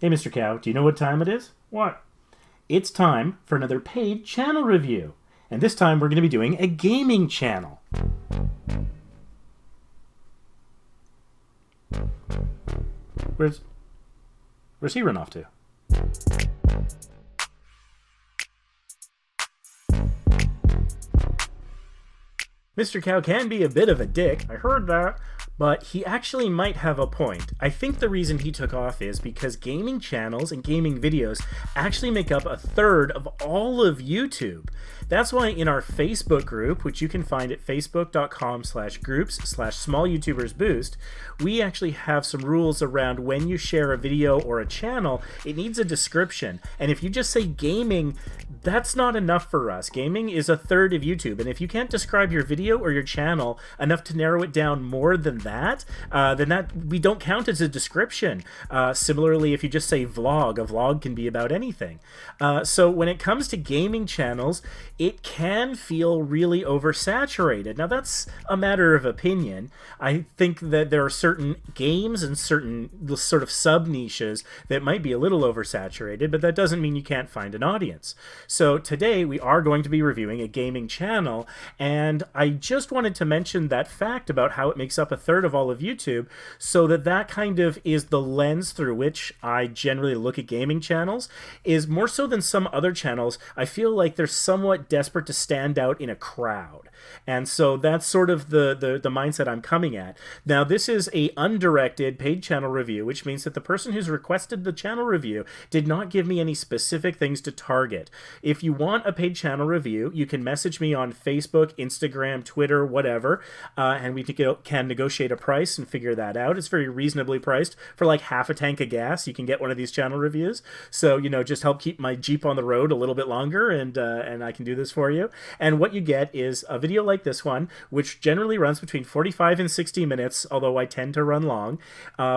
Hey, Mr. Cow, do you know what time it is? What? It's time for another paid channel review. And this time we're going to be doing a gaming channel. Where's he run off to? Mr. Cow can be a bit of a dick, I heard that, but he actually might have a point. I think the reason he took off is because gaming channels and gaming videos actually make up a third of all of YouTube. That's why in our Facebook group, which you can find at facebook.com/groups/smallYouTubersBoost, we actually have some rules around when you share a video or a channel, it needs a description. And if you just say gaming, that's not enough for us. Gaming is a third of YouTube, and if you can't describe your video or your channel enough to narrow it down more than that, we don't count as a description. Similarly, if you just say vlog, a vlog can be about anything. So when it comes to gaming channels, it can feel really oversaturated. Now that's a matter of opinion. I think that there are certain games and certain sort of sub-niches that might be a little oversaturated, but that doesn't mean you can't find an audience. So today we are going to be reviewing a gaming channel, and I just wanted to mention that fact about how it makes up a third of all of YouTube, so that kind of is the lens through which I generally look at gaming channels. Is more so than some other channels, I feel like they're somewhat desperate to stand out in a crowd. And so that's sort of the mindset I'm coming at. Now, this is a undirected paid channel review, which means that the person who's requested the channel review did not give me any specific things to target. If you want a paid channel review, you can message me on Facebook, Instagram, Twitter, whatever, and we can negotiate a price and figure that out. It's very reasonably priced. For like half a tank of gas, you can get one of these channel reviews. So, just help keep my Jeep on the road a little bit longer, and I can do this for you. And what you get is a video like this one, which generally runs between 45 and 60 minutes, although I tend to run long,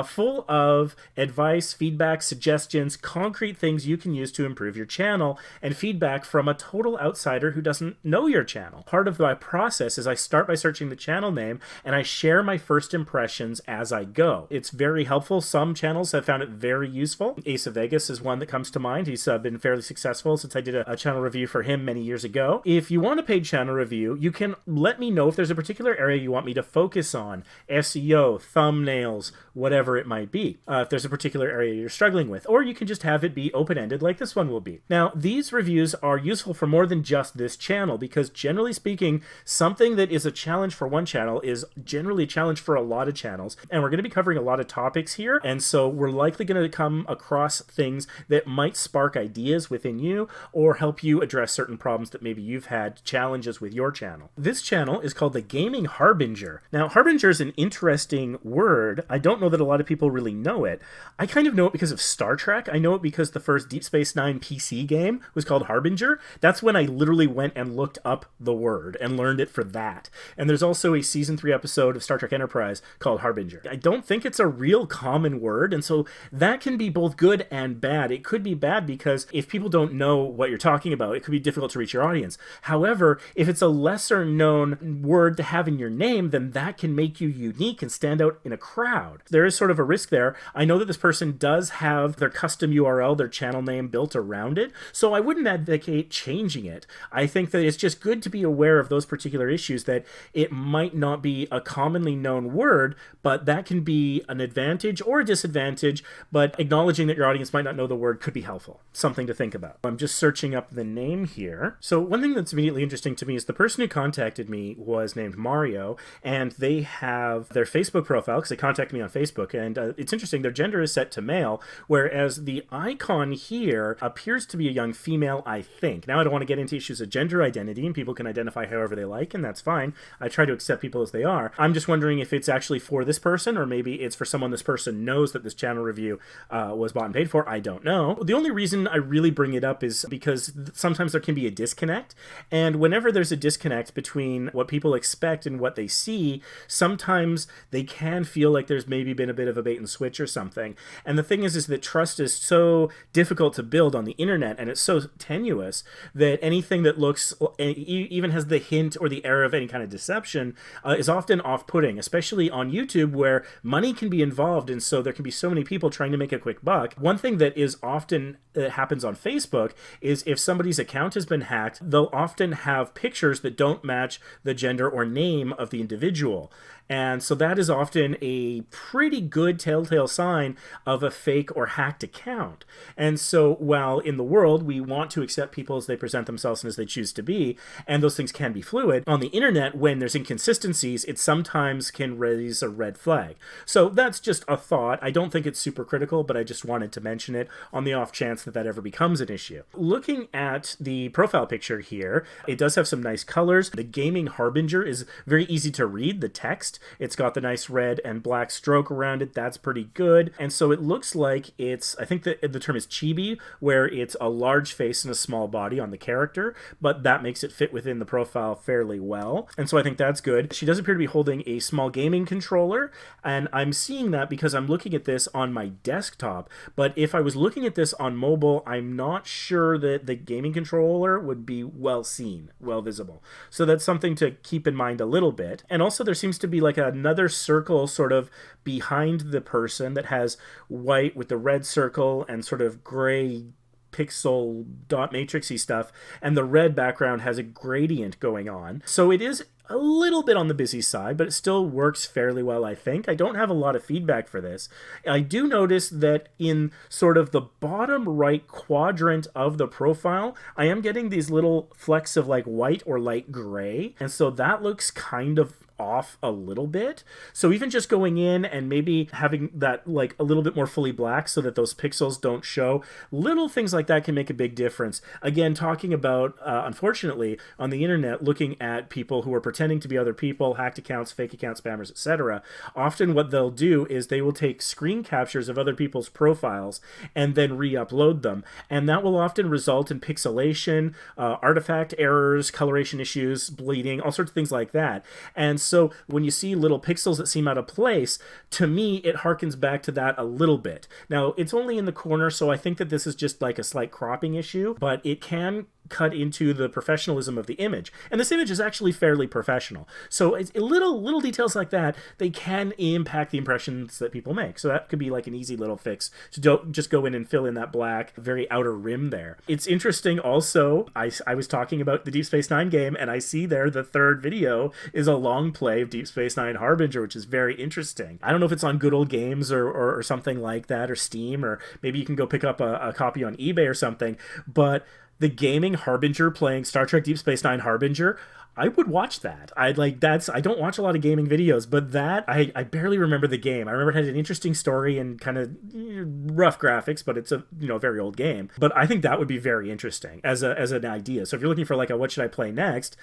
full of advice, feedback, suggestions, concrete things you can use to improve your channel, and feedback from a total outsider who doesn't know your channel. Part of my process is I start by searching the channel name, and I share my first impressions as I go. It's very helpful. Some channels have found it very useful. Ace of Vegas is one that comes to mind. He's been fairly successful since I did a channel review for him many years ago. If you want a paid channel review, you can let me know if there's a particular area you want me to focus on. SEO, thumbnails, whatever it might be. If there's a particular area you're struggling with. Or you can just have it be open-ended like this one will be. Now, these reviews are useful for more than just this channel, because generally speaking, something that is a challenge for one channel is generally a challenge for a lot of channels. And we're going to be covering a lot of topics here, and so we're likely going to come across things that might spark ideas within you or help you address certain problems that maybe you've had challenges with your channel. This channel is called the Gaming Harbinger. Now, Harbinger is an interesting word. I don't know that a lot of people really know it. I kind of know it because of Star Trek. I know it because the first Deep Space Nine PC game was called Harbinger. That's when I literally went and looked up the word and learned it for that. And there's also a season 3 episode of Star Trek Enterprise called Harbinger. I don't think it's a real common word, and so that can be both good and bad. It could be bad because if people don't know what you're talking about, it could be difficult to reach your audience. However, if it's a lesser known word to have in your name, then that can make you unique and stand out in a crowd. There is sort of a risk there. I know that this person does have their custom URL, their channel name built around it, so I wouldn't advocate changing it. I think that it's just good to be aware of those particular issues, that it might not be a commonly known word, but that can be an advantage or a disadvantage, but acknowledging that your audience might not know the word could be helpful. Something to think about. I'm just searching up the name here. So one thing that's immediately interesting to me is the person who contacted me was named Mario, and they have their Facebook profile, because they contacted me on Facebook, and it's interesting, their gender is set to male, whereas the icon here appears to be a young female, I think. Now, I don't want to get into issues of gender identity, and people can identify however they like, and that's fine. I try to accept people as they are. I'm just wondering if it's actually for this person, or maybe it's for someone this person knows that this channel review was bought and paid for. I don't know. The only reason I really bring it up is because sometimes there can be a disconnect, and whenever there's a disconnect between what people expect and what they see, sometimes they can feel like there's maybe been a bit of a bait and switch or something. And the thing is that trust is so difficult to build on the internet, and it's so tenuous that anything that looks, even has the hint or the air of any kind of deception, is often off-putting, especially especially on YouTube where money can be involved, and so there can be so many people trying to make a quick buck. One thing that is often happens on Facebook is if somebody's account has been hacked, they'll often have pictures that don't match the gender or name of the individual. And so that is often a pretty good telltale sign of a fake or hacked account. And so while in the world we want to accept people as they present themselves and as they choose to be, and those things can be fluid, on the internet, when there's inconsistencies, it sometimes can raise a red flag. So that's just a thought. I don't think it's super critical, but I just wanted to mention it on the off chance that that ever becomes an issue. Looking at the profile picture here, it does have some nice colors. The Gaming Harbinger is very easy to read, the text. It's got the nice red and black stroke around it. That's pretty good. And so it looks like it's, I think the term is chibi, where it's a large face and a small body on the character, but that makes it fit within the profile fairly well. And so I think that's good. She does appear to be holding a small gaming controller, and I'm seeing that because I'm looking at this on my desktop. But if I was looking at this on mobile, I'm not sure that the gaming controller would be well seen, well visible. So that's something to keep in mind a little bit. And also there seems to be like another circle sort of behind the person that has white with the red circle and sort of gray pixel dot matrixy stuff, and the red background has a gradient going on. So it is a little bit on the busy side, but it still works fairly well, I think. I don't have a lot of feedback for this. I do notice that in sort of the bottom right quadrant of the profile, I am getting these little flecks of like white or light gray, and so that looks kind of off a little bit. So even just going in and maybe having that like a little bit more fully black so that those pixels don't show, little things like that can make a big difference. Again, talking about, unfortunately, on the internet, looking at people who are pretending to be other people, hacked accounts, fake accounts, spammers, etc. Often what they'll do is they will take screen captures of other people's profiles and then re-upload them. And that will often result in pixelation, artifact errors, coloration issues, bleeding, all sorts of things like that. And so when you see little pixels that seem out of place, to me, it harkens back to that a little bit. Now, it's only in the corner, so I think that this is just like a slight cropping issue, but it can cut into the professionalism of the image. And this image is actually fairly professional. So it's little details like that, they can impact the impressions that people make. So that could be like an easy little fix to don't just go in and fill in that black, very outer rim there. It's interesting also, I was talking about the Deep Space Nine game, and I see there the third video is a long play of Deep Space Nine Harbinger, which is very interesting. I don't know if it's on Good Old Games or something like that, or Steam, or maybe you can go pick up a copy on eBay or something, but the Gaming Harbinger playing Star Trek Deep Space Nine Harbinger, I would watch that. I don't watch a lot of gaming videos, but that, I barely remember the game. I remember it had an interesting story and kind of rough graphics, but it's a very old game. But I think that would be very interesting as an idea. So if you're looking for like a what should I play next,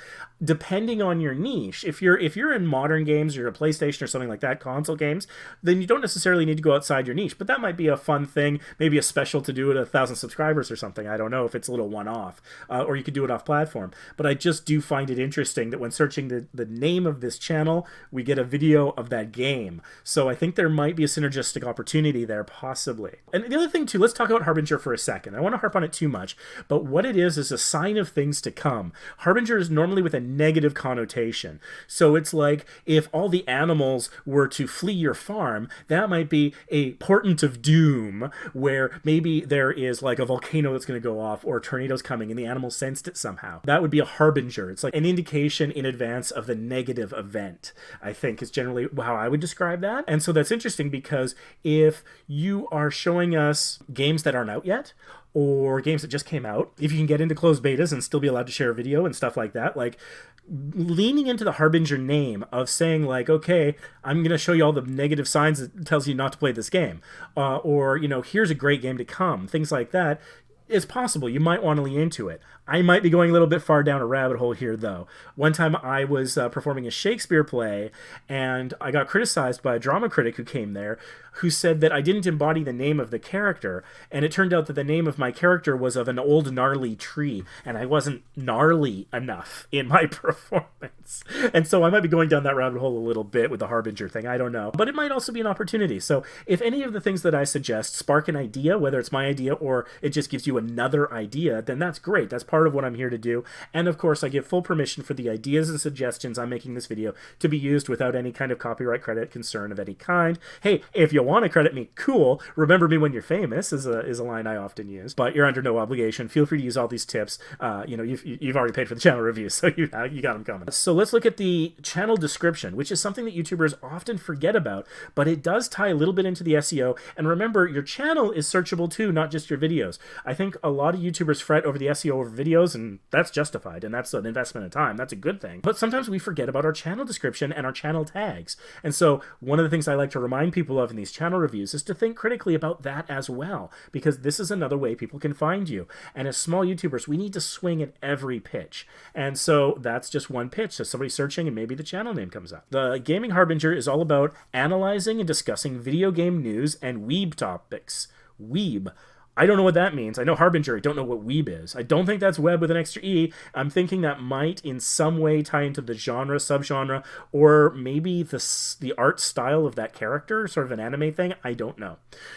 depending on your niche, if you're in modern games, you're a PlayStation or something like that, console games, then you don't necessarily need to go outside your niche. But that might be a fun thing, maybe a special to do at 1,000 subscribers or something. I don't know if it's a little one-off, or you could do it off platform. But I just do find it interesting that when searching the name of this channel, we get a video of that game. So I think there might be a synergistic opportunity there, possibly. And the other thing too, let's talk about Harbinger for a second. I don't want to harp on it too much, but what it is a sign of things to come. Harbinger is normally with a negative connotation. So it's like if all the animals were to flee your farm, that might be a portent of doom, where maybe there is like a volcano that's going to go off or tornadoes coming and the animals sensed it somehow. That would be a harbinger. It's like an indication in advance of the negative event, I think is generally how I would describe that. And so that's interesting because if you are showing us games that aren't out yet, or games that just came out, if you can get into closed betas and still be allowed to share a video and stuff like that, like leaning into the Harbinger name of saying like, okay, I'm going to show you all the negative signs that tells you not to play this game, or here's a great game to come, things like that, it's possible. You might want to lean into it. I might be going a little bit far down a rabbit hole here, though. One time I was performing a Shakespeare play, and I got criticized by a drama critic who came there, who said that I didn't embody the name of the character, and it turned out that the name of my character was of an old gnarly tree, and I wasn't gnarly enough in my performance. And so I might be going down that rabbit hole a little bit with the Harbinger thing, I don't know. But it might also be an opportunity. So if any of the things that I suggest spark an idea, whether it's my idea or it just gives you another idea, then that's great. That's part of what I'm here to do. And of course, I give full permission for the ideas and suggestions I'm making this video to be used without any kind of copyright credit concern of any kind. Hey, if you want to credit me, cool. Remember me when you're famous is a line I often use, but you're under no obligation. Feel free to use all these tips. You've already paid for the channel reviews, so you got them coming. So let's look at the channel description, which is something that YouTubers often forget about, but it does tie a little bit into the SEO. And remember, your channel is searchable too, not just your videos. I think a lot of YouTubers fret over the SEO over videos, and that's justified, and that's an investment of time. That's a good thing. But sometimes we forget about our channel description and our channel tags. And so one of the things I like to remind people of in these channel reviews is to think critically about that as well, because this is another way people can find you. And as small YouTubers, we need to swing at every pitch. And so that's just one pitch. So somebody's searching and maybe the channel name comes up. The Gaming Harbinger is all about analyzing and discussing video game news and weeb topics. Weeb. I don't know what that means. I know Harbinger. I don't know what weeb is. I don't think that's web with an extra E. I'm thinking that might in some way tie into the genre, subgenre, or maybe the art style of that character, sort of an anime thing. I don't know.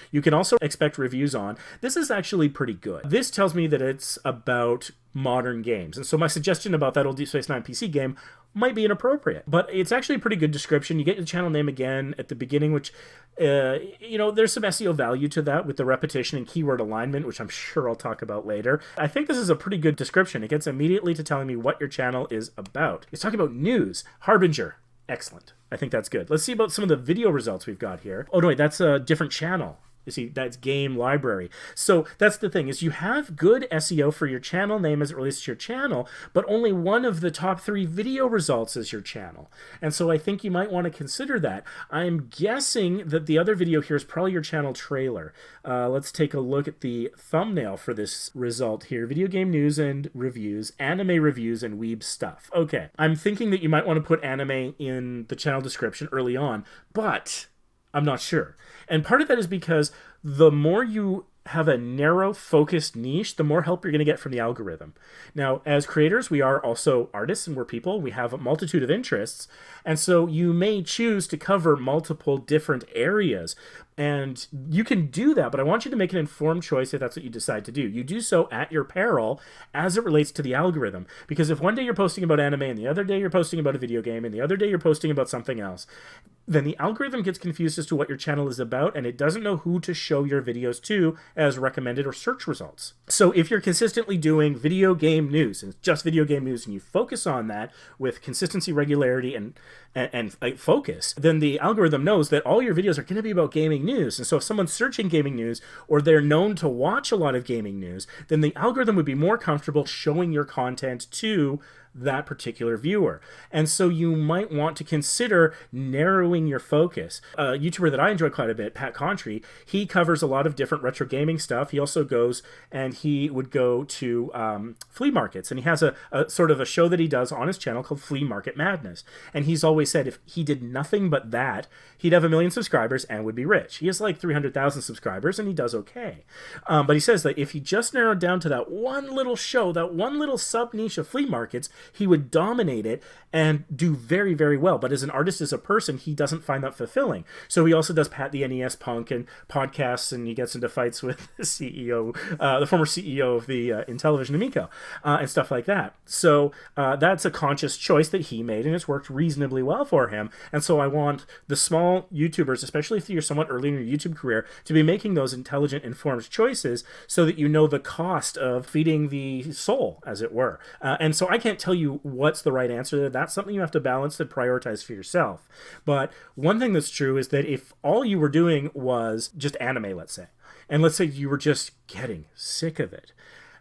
You can also expect reviews on. This is actually pretty good. This tells me that it's about modern games. And so my suggestion about that old Deep Space Nine PC game might be inappropriate, but it's actually a pretty good description. You get the channel name again at the beginning, which, there's some SEO value to that with the repetition and keyword alignment, which I'm sure I'll talk about later. I think this is a pretty good description. It gets immediately to telling me what your channel is about. It's talking about news. Harbinger. Excellent. I think that's good. Let's see about some of the video results we've got here. Oh, no, wait, that's a different channel. You see, that's game library. So that's the thing, is you have good SEO for your channel name as it relates to your channel, but only one of the top 3 video results is your channel. And so I think you might want to consider that. I'm guessing that the other video here is probably your channel trailer. Let's take a look at the thumbnail for this result here. Video game news and reviews, anime reviews, and weeb stuff. Okay, I'm thinking that you might want to put anime in the channel description early on, but I'm not sure. And part of that is because the more you have a narrow, focused niche, the more help you're going to get from the algorithm. Now, as creators, we are also artists and we're people. We have a multitude of interests. And so you may choose to cover multiple different areas. And you can do that, but I want you to make an informed choice if that's what you decide to do. You do so at your peril as it relates to the algorithm. Because if one day you're posting about anime and the other day you're posting about a video game and the other day you're posting about something else, then the algorithm gets confused as to what your channel is about and it doesn't know who to show your videos to as recommended or search results. So if you're consistently doing video game news and just video game news and you focus on that with consistency, regularity, and focus, then the algorithm knows that all your videos are going to be about gaming news. And so if someone's searching gaming news or they're known to watch a lot of gaming news, then the algorithm would be more comfortable showing your content to that particular viewer. And so you might want to consider narrowing your focus. A YouTuber that I enjoy quite a bit, Pat Contry, he covers a lot of different retro gaming stuff. He also goes and he would go to flea markets, and he has a sort of a show that he does on his channel called Flea Market Madness. And he's always said if he did nothing but that, he'd have 1 million subscribers and would be rich. He has like 300,000 subscribers and he does okay. But he says that if he just narrowed down to that one little show, that one little sub niche of flea markets, he would dominate it and do very, very well. But as an artist, as a person, he doesn't find that fulfilling. So he also does Pat the NES Punk and podcasts, and he gets into fights with the CEO, the former CEO of the Intellivision Amico, and stuff like that. So that's a conscious choice that he made, and it's worked reasonably well for him. And so I want the small YouTubers, especially if you're somewhat early in your YouTube career, to be making those intelligent, informed choices so that you know the cost of feeding the soul, as it were. And so I can't tell you what's the right answer there. That's something you have to balance and prioritize for yourself. But one thing that's true is that if all you were doing was just anime, let's say, and let's say you were just getting sick of it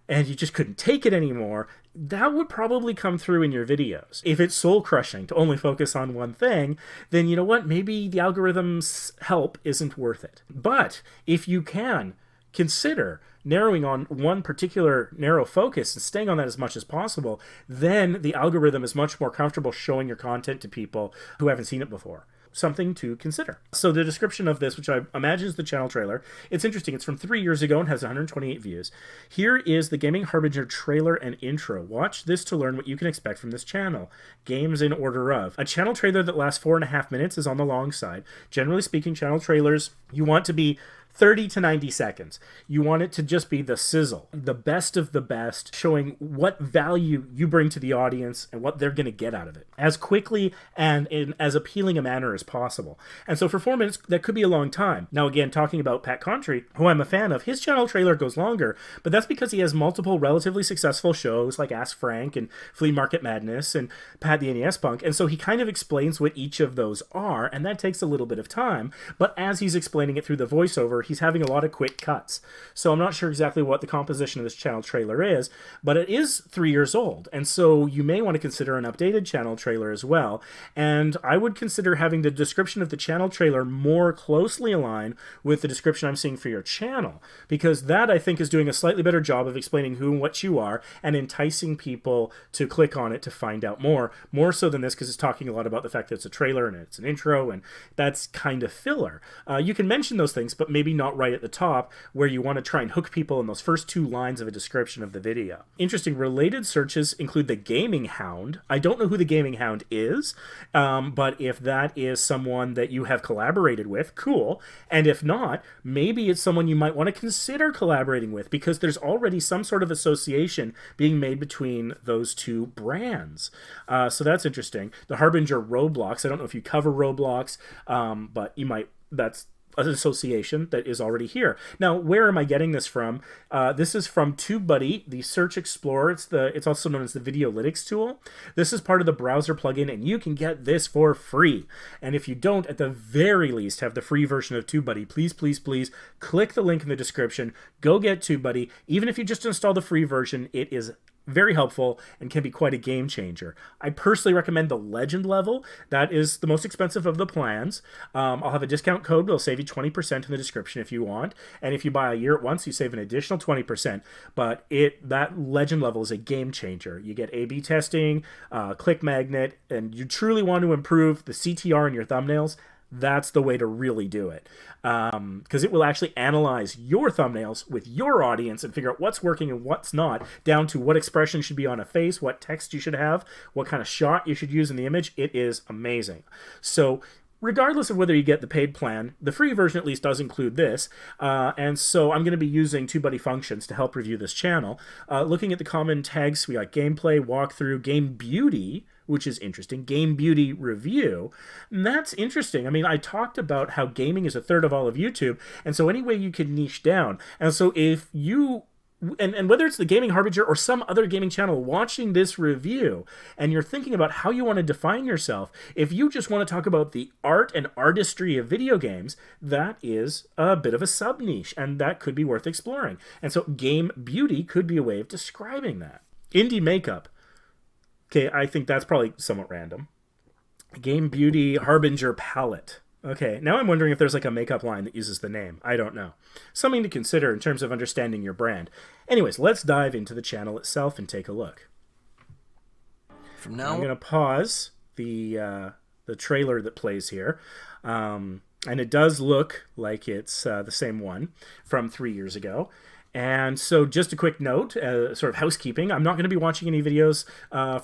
and you just couldn't take it anymore, that would probably come through in your videos. If it's soul crushing to only focus on one thing, then you know what? Maybe the algorithm's help isn't worth it. But if you can consider narrowing on one particular narrow focus and staying on that as much as possible, then the algorithm is much more comfortable showing your content to people who haven't seen it before. Something to consider. So the description of this, which I imagine is the channel trailer, it's interesting. It's from 3 years ago and has 128 views. Here is the Gaming Harbinger trailer and intro. Watch this to learn what you can expect from this channel. Games in order of. A channel trailer that lasts 4.5 minutes is on the long side. Generally speaking, channel trailers, you want to be 30 to 90 seconds. You want it to just be the sizzle, the best of the best, showing what value you bring to the audience and what they're going to get out of it as quickly and in as appealing a manner as possible. And so for 4 minutes, that could be a long time. Now, again, talking about Pat Contry, who I'm a fan of, his channel trailer goes longer, but that's because he has multiple relatively successful shows like Ask Frank and Flea Market Madness and Pat the NES Punk. And so he kind of explains what each of those are, and that takes a little bit of time. But as he's explaining it through the voiceover, he's having a lot of quick cuts. So I'm not sure exactly what the composition of this channel trailer is, but it is 3 years old. And so you may want to consider an updated channel trailer as well. And I would consider having the description of the channel trailer more closely align with the description I'm seeing for your channel, because that, I think, is doing a slightly better job of explaining who and what you are and enticing people to click on it to find out more so than this, because it's talking a lot about the fact that it's a trailer and it's an intro, and that's kind of filler. You can mention those things, but maybe not right at the top where you want to try and hook people in those first 2 lines of a description of the video. Interesting related searches include the Gaming Hound. I don't know who the Gaming Hound is, but if that is someone that you have collaborated with, cool. And if not, maybe it's someone you might want to consider collaborating with, because there's already some sort of association being made between those 2 brands. So that's interesting. The Harbinger Roblox, I don't know if you cover Roblox, but you might, that's an association that is already here. Now, where am I getting this from? This is from TubeBuddy, the Search Explorer. It's also known as the Videolytics tool. This is part of the browser plugin, and you can get this for free. And if you don't, at the very least, have the free version of TubeBuddy, please, please, please click the link in the description. Go get TubeBuddy. Even if you just install the free version, it is very helpful and can be quite a game changer. I personally recommend the Legend level. That is the most expensive of the plans. I'll have a discount code that'll save you 20% in the description if you want. And if you buy a year at once, you save an additional 20%. But that Legend level is a game changer. You get A/B testing, click magnet, and you truly want to improve the CTR in your thumbnails. That's the way to really do it, because it will actually analyze your thumbnails with your audience and figure out what's working and what's not, down to what expression should be on a face, what text you should have, what kind of shot you should use in the image. It is amazing. So regardless of whether you get the paid plan, the free version at least does include this. And so I'm going to be using TubeBuddy functions to help review this channel. Looking at the common tags, we got gameplay, walkthrough, game beauty, which is interesting, game beauty review. And that's interesting. I mean, I talked about how gaming is a third of all of YouTube, and so any way you can niche down. And so if you, and whether it's the Gaming Harbinger or some other gaming channel watching this review, and you're thinking about how you want to define yourself, if you just want to talk about the art and artistry of video games, that is a bit of a sub-niche, and that could be worth exploring. And so game beauty could be a way of describing that. Indie makeup. Okay, I think that's probably somewhat random. Game Beauty Harbinger Palette. Okay, now I'm wondering if there's like a makeup line that uses the name. I don't know. Something to consider in terms of understanding your brand. Anyways, let's dive into the channel itself and take a look. From now, I'm going to pause the trailer that plays here. And it does look like it's the same one from 3 years ago. And so just a quick note, sort of housekeeping, I'm not going to be watching any videos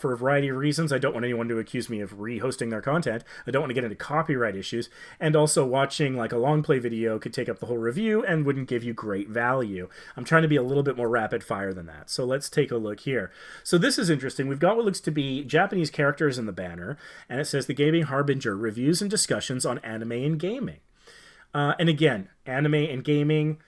for a variety of reasons. I don't want anyone to accuse me of re-hosting their content. I don't want to get into copyright issues. And also watching like a long play video could take up the whole review and wouldn't give you great value. I'm trying to be a little bit more rapid fire than that. So let's take a look here. So this is interesting. We've got what looks to be Japanese characters in the banner, and it says the Gaming Harbinger, reviews and discussions on anime and gaming. And again, anime and gaming,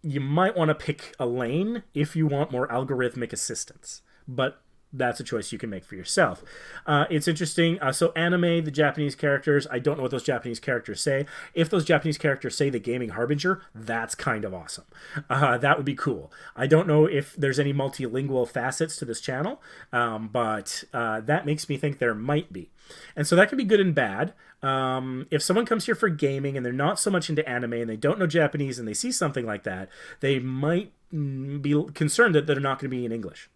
you might want to pick a lane if you want more algorithmic assistance, but that's a choice you can make for yourself. It's interesting. So anime, the Japanese characters, I don't know what those Japanese characters say. If those Japanese characters say the Gaming Harbinger, that's kind of awesome. That would be cool. I don't know if there's any multilingual facets to this channel, but that makes me think there might be. And so that can be good and bad. If someone comes here for gaming and they're not so much into anime and they don't know Japanese and they see something like that, they might be concerned that they're not going to be in English.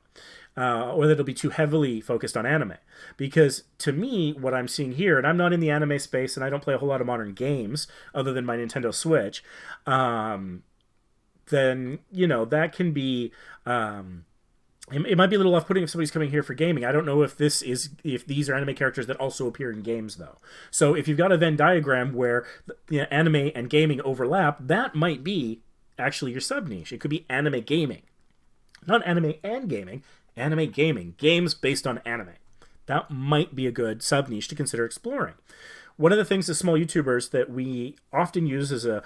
Or that it'll be too heavily focused on anime. Because to me, what I'm seeing here, and I'm not in the anime space and I don't play a whole lot of modern games other than my Nintendo Switch, then, you know, that can be it might be a little off-putting if somebody's coming here for gaming. I don't know if these are anime characters that also appear in games, though. So if you've got a Venn diagram where anime and gaming overlap, that might be actually your sub-niche. It could be anime gaming. Not anime and gaming, anime gaming. Games based on anime. That might be a good sub-niche to consider exploring. One of the things as small YouTubers that we often use as a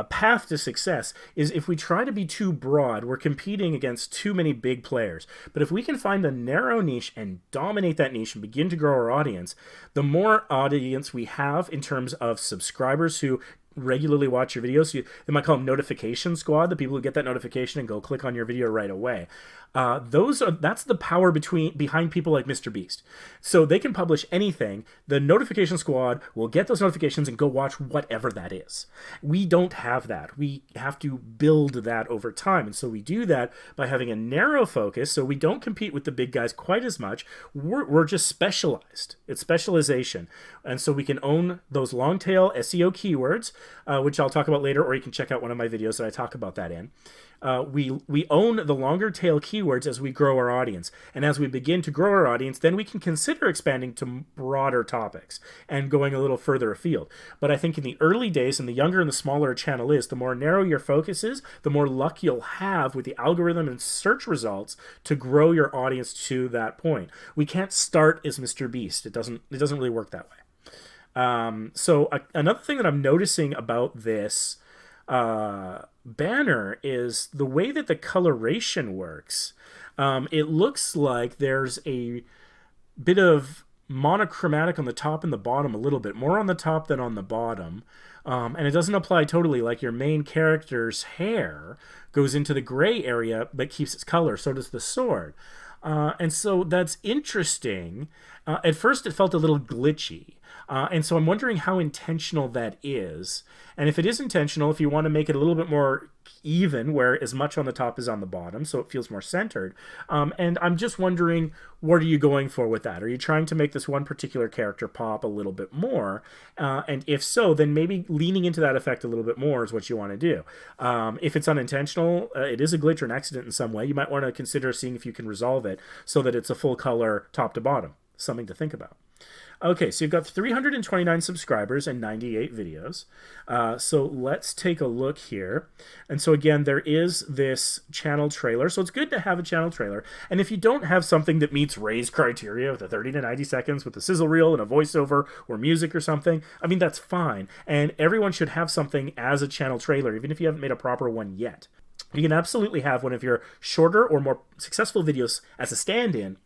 path to success is if we try to be too broad, we're competing against too many big players. But if we can find a narrow niche and dominate that niche and begin to grow our audience, the more audience we have in terms of subscribers who regularly watch your videos, they might call them notification squad, the people who get that notification and go click on your video right away. That's the power behind people like Mr. Beast. So they can publish anything. The notification squad will get those notifications and go watch whatever that is. We don't have that. We have to build that over time. And so we do that by having a narrow focus, so we don't compete with the big guys quite as much. We're just specialized. It's specialization. And so we can own those long tail SEO keywords, which I'll talk about later, or you can check out one of my videos that I talk about that in. We own the longer tail keywords as we grow our audience. And as we begin to grow our audience, then we can consider expanding to broader topics and going a little further afield. But I think in the early days, and the younger and the smaller a channel is, the more narrow your focus is, the more luck you'll have with the algorithm and search results to grow your audience to that point. We can't start as Mr. Beast. It doesn't really work that way. So another thing that I'm noticing about this banner is the way that the coloration works. It looks like there's a bit of monochromatic on the top and the bottom, a little bit more on the top than on the bottom, and it doesn't apply totally. Like your main character's hair goes into the gray area but keeps its color, so does the sword. And so that's interesting. At first it felt a little glitchy. And so I'm wondering how intentional that is. And if it is intentional, if you want to make it a little bit more even, where as much on the top as on the bottom, so it feels more centered. And I'm just wondering, what are you going for with that? Are you trying to make this one particular character pop a little bit more? And if so, then maybe leaning into that effect a little bit more is what you want to do. If it's unintentional, it is a glitch or an accident in some way, you might want to consider seeing if you can resolve it so that it's a full color top to bottom. Something to think about. Okay, so you've got 329 subscribers and 98 videos. So let's take a look here. And so again, there is this channel trailer. So it's good to have a channel trailer. And if you don't have something that meets Ray's criteria with a 30 to 90 seconds with a sizzle reel and a voiceover or music or something, I mean, that's fine. And everyone should have something as a channel trailer, even if you haven't made a proper one yet. You can absolutely have one of your shorter or more successful videos as a stand-in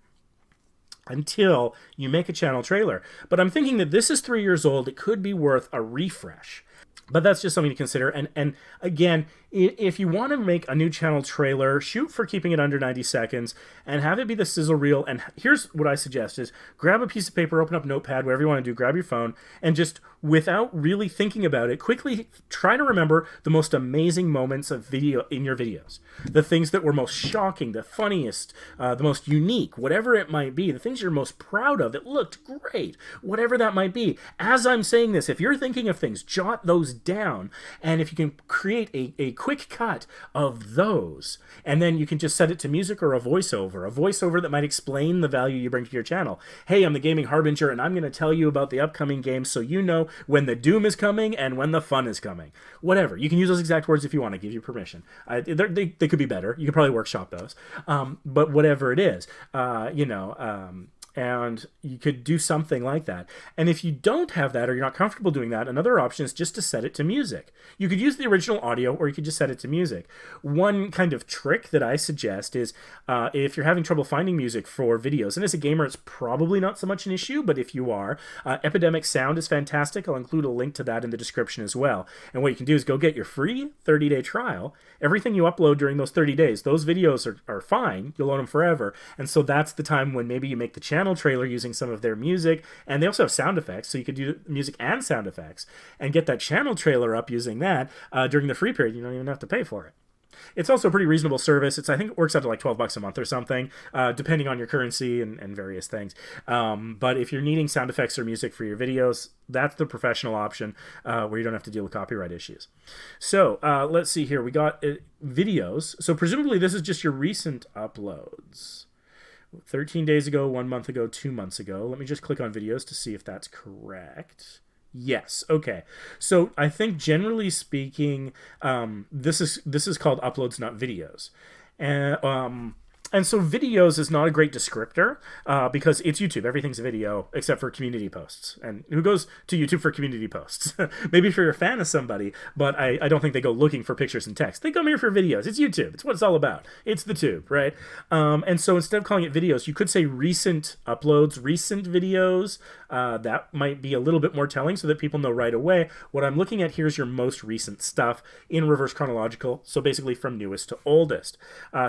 until you make a channel trailer. But I'm thinking that this is 3 years old. It could be worth a refresh. But that's just something to consider. And again, if you want to make a new channel trailer, shoot for keeping it under 90 seconds and have it be the sizzle reel. And here's what I suggest is grab a piece of paper, open up Notepad, whatever you want to do, grab your phone, and just without really thinking about it, quickly try to remember the most amazing moments of video in your videos. The things that were most shocking, the funniest, the most unique, whatever it might be, the things you're most proud of, it looked great, whatever that might be. As I'm saying this, if you're thinking of things, jot those down, and if you can create a quick cut of those, and then you can just set it to music or a voiceover that might explain the value you bring to your channel. Hey, I'm the Gaming Harbinger, and I'm going to tell you about the upcoming games so you know when the doom is coming and when the fun is coming. Whatever. You can use those exact words if you want. I give you permission. They could be better. You could probably workshop those. But whatever it is, and you could do something like that. And if you don't have that or you're not comfortable doing that, another option is just to set it to music. You could use the original audio or you could just set it to music. One kind of trick that I suggest is if you're having trouble finding music for videos, and as a gamer it's probably not so much an issue, but if you are, Epidemic Sound is fantastic. I'll include a link to that in the description as well. And what you can do is go get your free 30-day trial. Everything you upload during those 30 days, those videos are fine. You'll own them forever. And so that's the time when maybe you make the channel trailer using some of their music, and they also have sound effects, so you could do music and sound effects and get that channel trailer up using that during the free period. You don't even have to pay for it. It's also a pretty reasonable service. I think it works out to like $12 a month or something, depending on your currency and various things. But if you're needing sound effects or music for your videos, that's the professional option where you don't have to deal with copyright issues. So let's see here. We got videos. So presumably this is just your recent uploads. 13 days ago, 1 month ago, 2 months ago. Let me just click on videos to see if that's correct. Yes. Okay. So I think generally speaking, this is called uploads, not videos, and so videos is not a great descriptor because it's YouTube. Everything's a video except for community posts. And who goes to YouTube for community posts? Maybe if you're a fan of somebody, but I don't think they go looking for pictures and text. They come here for videos. It's YouTube. It's what it's all about. It's the tube, right? And so instead of calling it videos, you could say recent uploads, recent videos. That might be a little bit more telling so that people know right away. What I'm looking at here is your most recent stuff in reverse chronological. So basically from newest to oldest.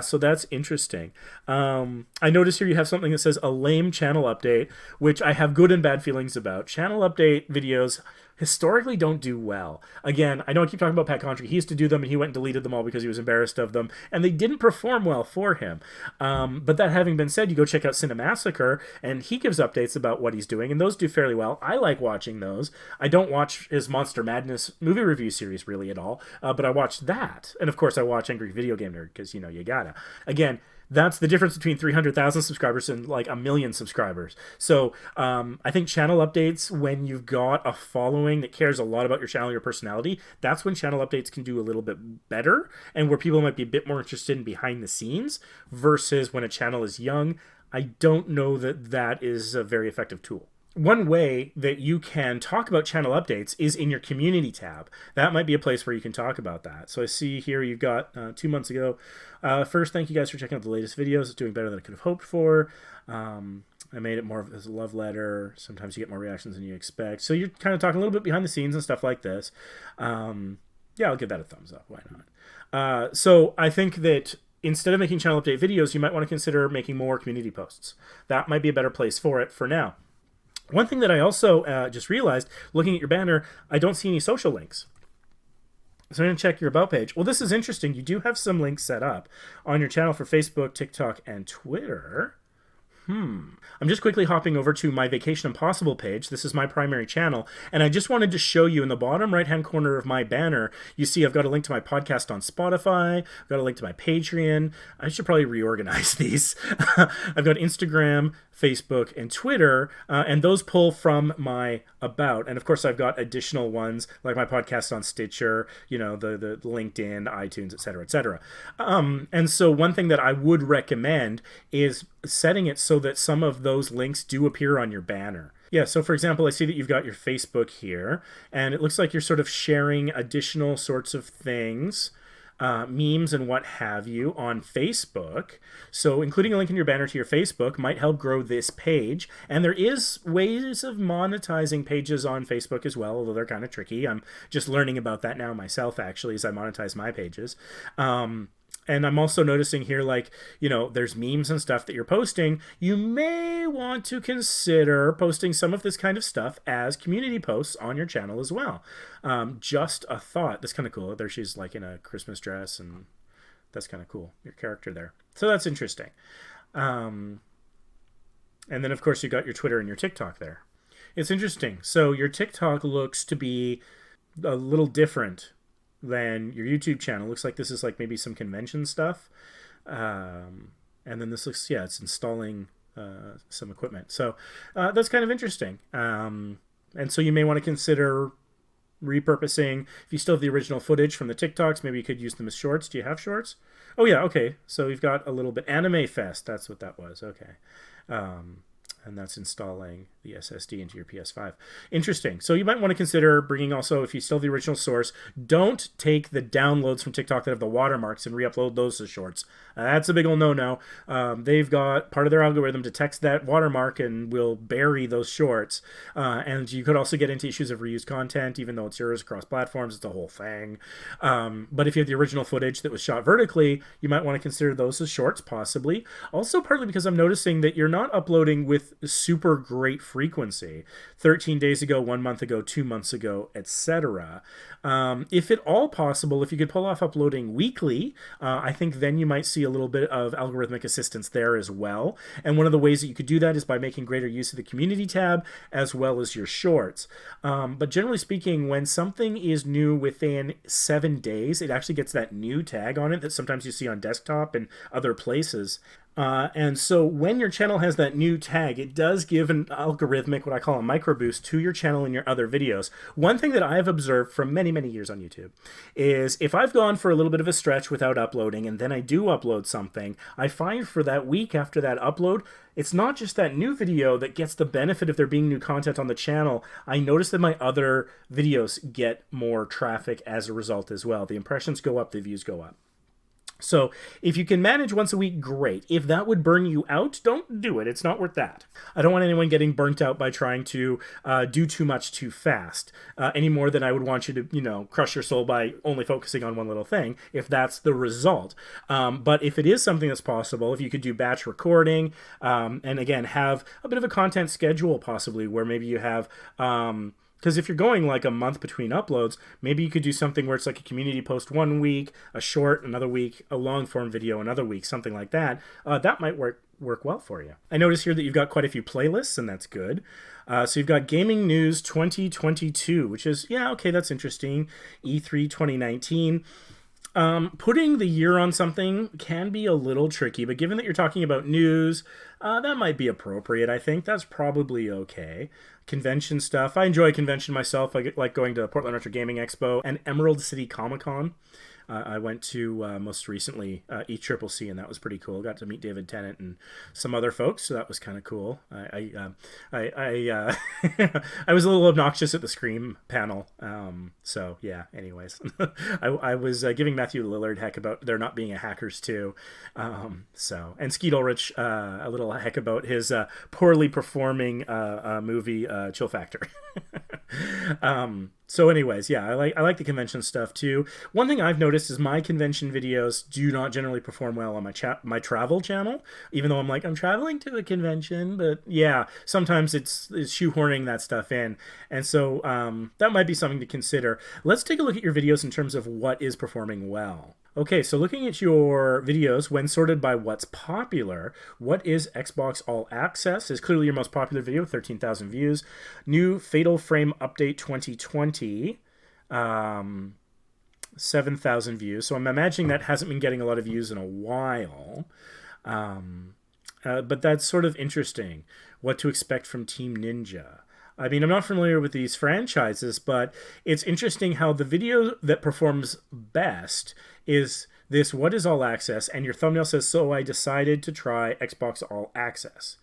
So that's interesting. I notice here you have something that says a lame channel update, which I have good and bad feelings about. Channel update videos historically don't do well. Again, I know I keep talking about Pat Contry. He used to do them and he went and deleted them all because he was embarrassed of them, and they didn't perform well for him. But that having been said, you go check out Cinemassacre and he gives updates about what he's doing, and those do fairly well. I like watching those. I don't watch his Monster Madness movie review series really at all, but I watch that. And of course I watch Angry Video Game Nerd because, you know, you gotta. Again, that's the difference between 300,000 subscribers and like 1 million subscribers. So I think channel updates, when you've got a following that cares a lot about your channel, your personality, that's when channel updates can do a little bit better and where people might be a bit more interested in behind the scenes versus when a channel is young. I don't know that that is a very effective tool. One way that you can talk about channel updates is in your community tab. That might be a place where you can talk about that. So I see here you've got 2 months ago. First, thank you guys for checking out the latest videos. It's doing better than I could have hoped for. I made it more of a love letter. Sometimes you get more reactions than you expect. So you're kind of talking a little bit behind the scenes and stuff like this. Yeah, I'll give that a thumbs up. Why not? So I think that instead of making channel update videos, you might want to consider making more community posts. That might be a better place for it for now. One thing that I also just realized, looking at your banner, I don't see any social links. So I'm going to check your About page. Well, this is interesting. You do have some links set up on your channel for Facebook, TikTok, and Twitter. I'm just quickly hopping over to my Vacation Impossible page. This is my primary channel, and I just wanted to show you in the bottom right-hand corner of my banner, you see I've got a link to my podcast on Spotify, I've got a link to my Patreon. I should probably reorganize these. I've got Instagram, Facebook, and Twitter, and those pull from my About. And of course, I've got additional ones like my podcast on Stitcher, you know, the LinkedIn, iTunes, etc., etc. And so one thing that I would recommend is setting it so that some of those links do appear on your banner. Yeah, so for example, I see that you've got your Facebook here, and it looks like you're sort of sharing additional sorts of things, memes and what have you on Facebook. So including a link in your banner to your Facebook might help grow this page. And there is ways of monetizing pages on Facebook as well, although they're kind of tricky. I'm just learning about that now myself, actually, as I monetize my pages. And I'm also noticing here, like, you know, there's memes and stuff that you're posting. You may want to consider posting some of this kind of stuff as community posts on your channel as well. Just a thought. That's kind of cool. There she's like in a Christmas dress, and that's kind of cool. Your character there. So that's interesting. And then, of course, you got your Twitter and your TikTok there. It's interesting. So your TikTok looks to be a little different than your YouTube channel. Looks like this is like maybe some convention stuff. And then this looks, yeah, it's installing some equipment. So that's kind of interesting. And so you may want to consider repurposing. If you still have the original footage from the TikToks, maybe you could use them as shorts. Do you have shorts? Oh yeah, okay. So we've got a little bit. Anime Fest, that's what that was. Okay. And that's installing the SSD into your PS5. Interesting. So you might want to consider bringing also, if you still have the original source, don't take the downloads from TikTok that have the watermarks and re-upload those as shorts. That's a big old no-no. They've got part of their algorithm detects that watermark and will bury those shorts. And you could also get into issues of reused content, even though it's yours across platforms. It's a whole thing. But if you have the original footage that was shot vertically, you might want to consider those as shorts, possibly. Also, partly because I'm noticing that you're not uploading with with super great frequency, 13 days ago, 1 month ago, 2 months ago, etc. If at all possible, if you could pull off uploading weekly, I think then you might see a little bit of algorithmic assistance there as well. And one of the ways that you could do that is by making greater use of the community tab as well as your shorts. But generally speaking, when something is new within 7 days, it actually gets that new tag on it that sometimes you see on desktop and other places. And so when your channel has that new tag, it does give an algorithmic, what I call a micro boost, to your channel and your other videos. One thing that I've observed from many, many years on YouTube is if I've gone for a little bit of a stretch without uploading and then I do upload something, I find for that week after that upload, it's not just that new video that gets the benefit of there being new content on the channel. I notice that my other videos get more traffic as a result as well. The impressions go up, the views go up. So if you can manage once a week, great. If that would burn you out, don't do it. It's not worth that. I don't want anyone getting burnt out by trying to do too much too fast, any more than I would want you to, crush your soul by only focusing on one little thing, if that's the result. But if it is something that's possible, if you could do batch recording, and again, have a bit of a content schedule possibly where maybe you have... because if you're going like a month between uploads, maybe you could do something where it's like a community post 1 week, a short another week, a long form video another week, something like that. That might work well for you. I notice here that you've got quite a few playlists, and that's good. So you've got Gaming News 2022, which is, okay, that's interesting. E3 2019. Putting the year on something can be a little tricky, but given that you're talking about news, that might be appropriate, I think. That's probably okay. Convention stuff. I enjoy convention myself. I like going to Portland Retro Gaming Expo and Emerald City Comic Con. I went to most recently ECCC, and that was pretty cool. Got to meet David Tennant and some other folks, so that was kind of cool. I was a little obnoxious at the Scream panel, so yeah. Anyways, I was giving Matthew Lillard heck about there not being a Hackers too, and Skeet Ulrich a little heck about his poorly performing movie Chill Factor. So anyways, yeah, I like the convention stuff too. One thing I've noticed is my convention videos do not generally perform well on my travel channel, even though I'm traveling to a convention, but yeah, sometimes it's shoehorning that stuff in. And so that might be something to consider. Let's take a look at your videos in terms of what is performing well. Okay, so looking at your videos, when sorted by what's popular, what is Xbox All Access is clearly your most popular video, 13,000 views. New Fatal Frame Update 2020, 7,000 views. So I'm imagining that hasn't been getting a lot of views in a while. But that's sort of interesting, what to expect from Team Ninja. I mean, I'm not familiar with these franchises, but it's interesting how the video that performs best is this What is All Access? And your thumbnail says, so I decided to try Xbox All Access.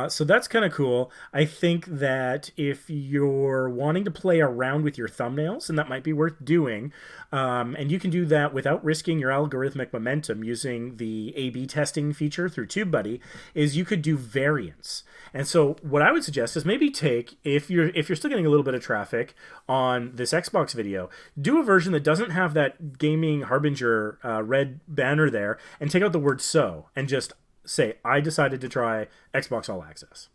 So that's kind of cool. I think that if you're wanting to play around with your thumbnails, and that might be worth doing, and you can do that without risking your algorithmic momentum using the A/B testing feature through TubeBuddy, is you could do variants. And so what I would suggest is maybe take, if you're still getting a little bit of traffic on this Xbox video, do a version that doesn't have that Gaming Harbinger red banner there, and take out the word so, and just say, I decided to try Xbox All Access.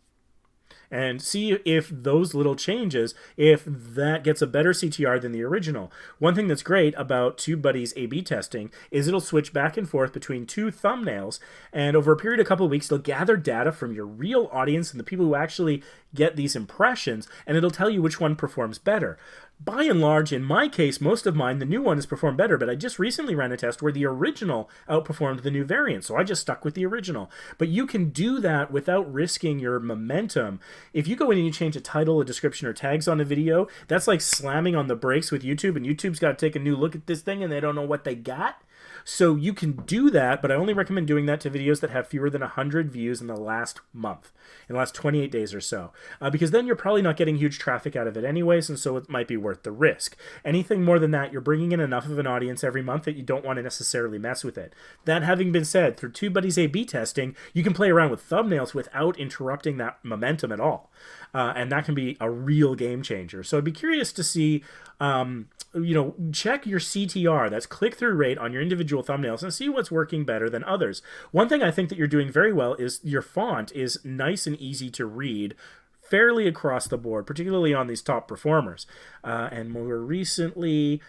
And see if those little changes, if that gets a better CTR than the original. One thing that's great about TubeBuddy's A/B testing is it'll switch back and forth between two thumbnails, and over a period of a couple of weeks, it'll gather data from your real audience and the people who actually get these impressions, and it'll tell you which one performs better. By and large, in my case, most of mine, the new one has performed better, but I just recently ran a test where the original outperformed the new variant, so I just stuck with the original. But you can do that without risking your momentum. If you go in and you change a title, a description, or tags on a video, that's like slamming on the brakes with YouTube, and YouTube's got to take a new look at this thing, and they don't know what they got. So you can do that, but I only recommend doing that to videos that have fewer than 100 views in the last month, in the last 28 days or so, because then you're probably not getting huge traffic out of it anyways, and so it might be worth the risk. Anything more than that, you're bringing in enough of an audience every month that you don't want to necessarily mess with it. That having been said, through TubeBuddy's A/B testing, you can play around with thumbnails without interrupting that momentum at all, and that can be a real game changer. So I'd be curious to see, check your CTR, that's click-through rate on your individual individual thumbnails and see what's working better than others. One thing I think that you're doing very well is your font is nice and easy to read fairly across the board, particularly on these top performers. And more recently,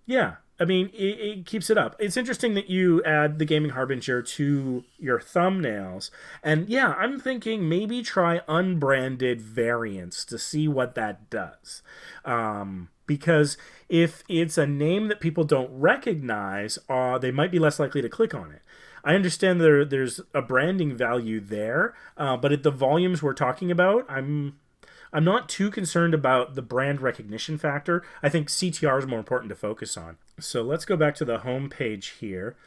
yeah, I mean, it keeps it up. It's interesting that you add the Gaming Harbinger to your thumbnails. And yeah, I'm thinking maybe try unbranded variants to see what that does. Because if it's a name that people don't recognize, they might be less likely to click on it. I understand there's a branding value there, but at the volumes we're talking about, I'm not too concerned about the brand recognition factor. I think CTR is more important to focus on. So let's go back to the home page here.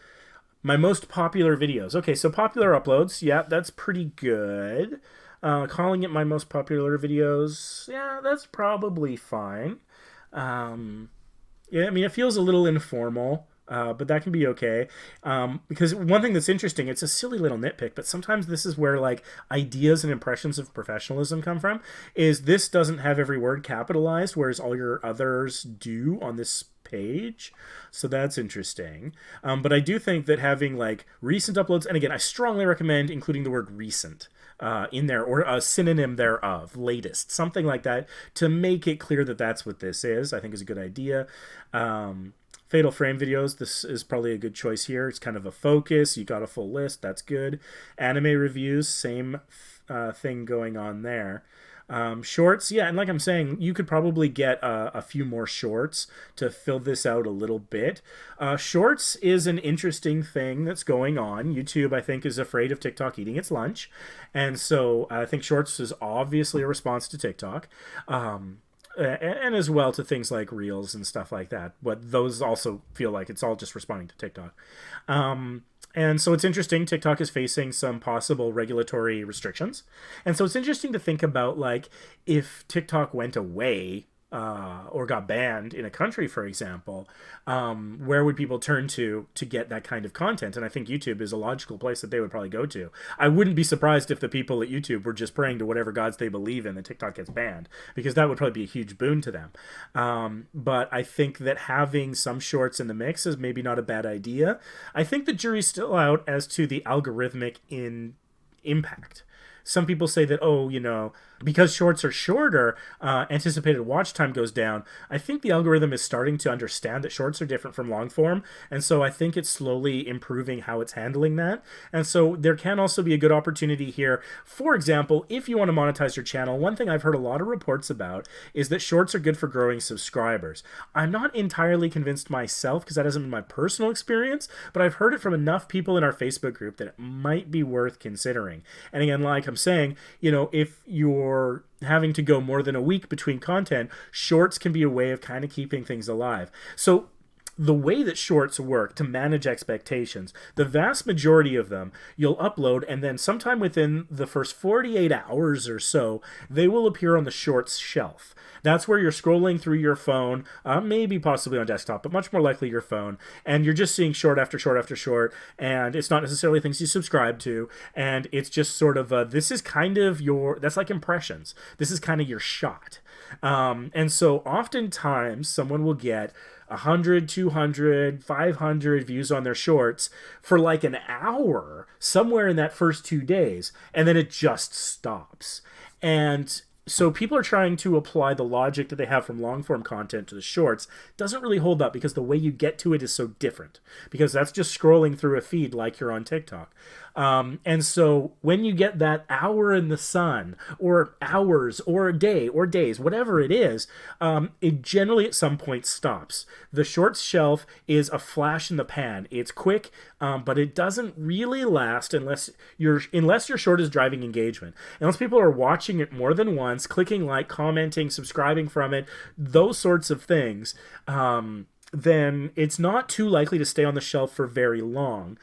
My most popular videos. Okay, so popular uploads. Yeah, that's pretty good. Calling it my most popular videos. Yeah, that's probably fine. Yeah, I mean, it feels a little informal. But that can be okay. Because one thing that's interesting, it's a silly little nitpick, but sometimes this is where like ideas and impressions of professionalism come from, is this doesn't have every word capitalized, whereas all your others do on this page. So that's interesting. But I do think that having like recent uploads, and again, I strongly recommend including the word recent in there, or a synonym thereof, latest, something like that, to make it clear that that's what this is, I think is a good idea. Fatal Frame videos, this is probably a good choice here. It's kind of a focus. You got a full list. That's good. Anime reviews, same thing going on there. Shorts, yeah, and like I'm saying, you could probably get a few more shorts to fill this out a little bit. Shorts is an interesting thing that's going on. YouTube, I think, is afraid of TikTok eating its lunch. And so I think Shorts is obviously a response to TikTok. And as well to things like Reels and stuff like that. But those also feel like it's all just responding to TikTok. And so it's interesting, TikTok is facing some possible regulatory restrictions. And so it's interesting to think about, like, if TikTok went away or got banned in a country, for example, where would people turn to get that kind of content? And I think YouTube is a logical place that they would probably go to. I wouldn't be surprised if the people at YouTube were just praying to whatever gods they believe in that TikTok gets banned, because that would probably be a huge boon to them. But I think that having some shorts in the mix is maybe not a bad idea. I think the jury's still out as to the algorithmic impact. Some people say that, oh, you know, because shorts are shorter, anticipated watch time goes down. I think the algorithm is starting to understand that shorts are different from long form. And so I think it's slowly improving how it's handling that. And so there can also be a good opportunity here. For example, if you want to monetize your channel, one thing I've heard a lot of reports about is that shorts are good for growing subscribers. I'm not entirely convinced myself, because that hasn't been my personal experience, but I've heard it from enough people in our Facebook group that it might be worth considering. And again, like I'm saying, you know, if you're having to go more than a week between content, shorts can be a way of kind of keeping things alive. So the way that shorts work to manage expectations, the vast majority of them you'll upload, and then sometime within the first 48 hours or so, they will appear on the shorts shelf. That's where you're scrolling through your phone, maybe possibly on desktop, but much more likely your phone, and you're just seeing short after short after short, and it's not necessarily things you subscribe to, and it's just sort of this is kind of that's like impressions. This is kind of your shot. And so oftentimes someone will get 100, 200, 500 views on their shorts for like an hour somewhere in that first 2 days, and then it just stops. And so people are trying to apply the logic that they have from long form content to the shorts. Doesn't really hold up, because the way you get to it is so different, because that's just scrolling through a feed like you're on TikTok. And so when you get that hour in the sun, or hours, or a day, or days, whatever it is, it generally at some point stops. The shorts shelf is a flash in the pan. It's quick, but it doesn't really last unless your short is driving engagement. Unless people are watching it more than once, clicking like, commenting, subscribing from it, those sorts of things, then it's not too likely to stay on the shelf for very long,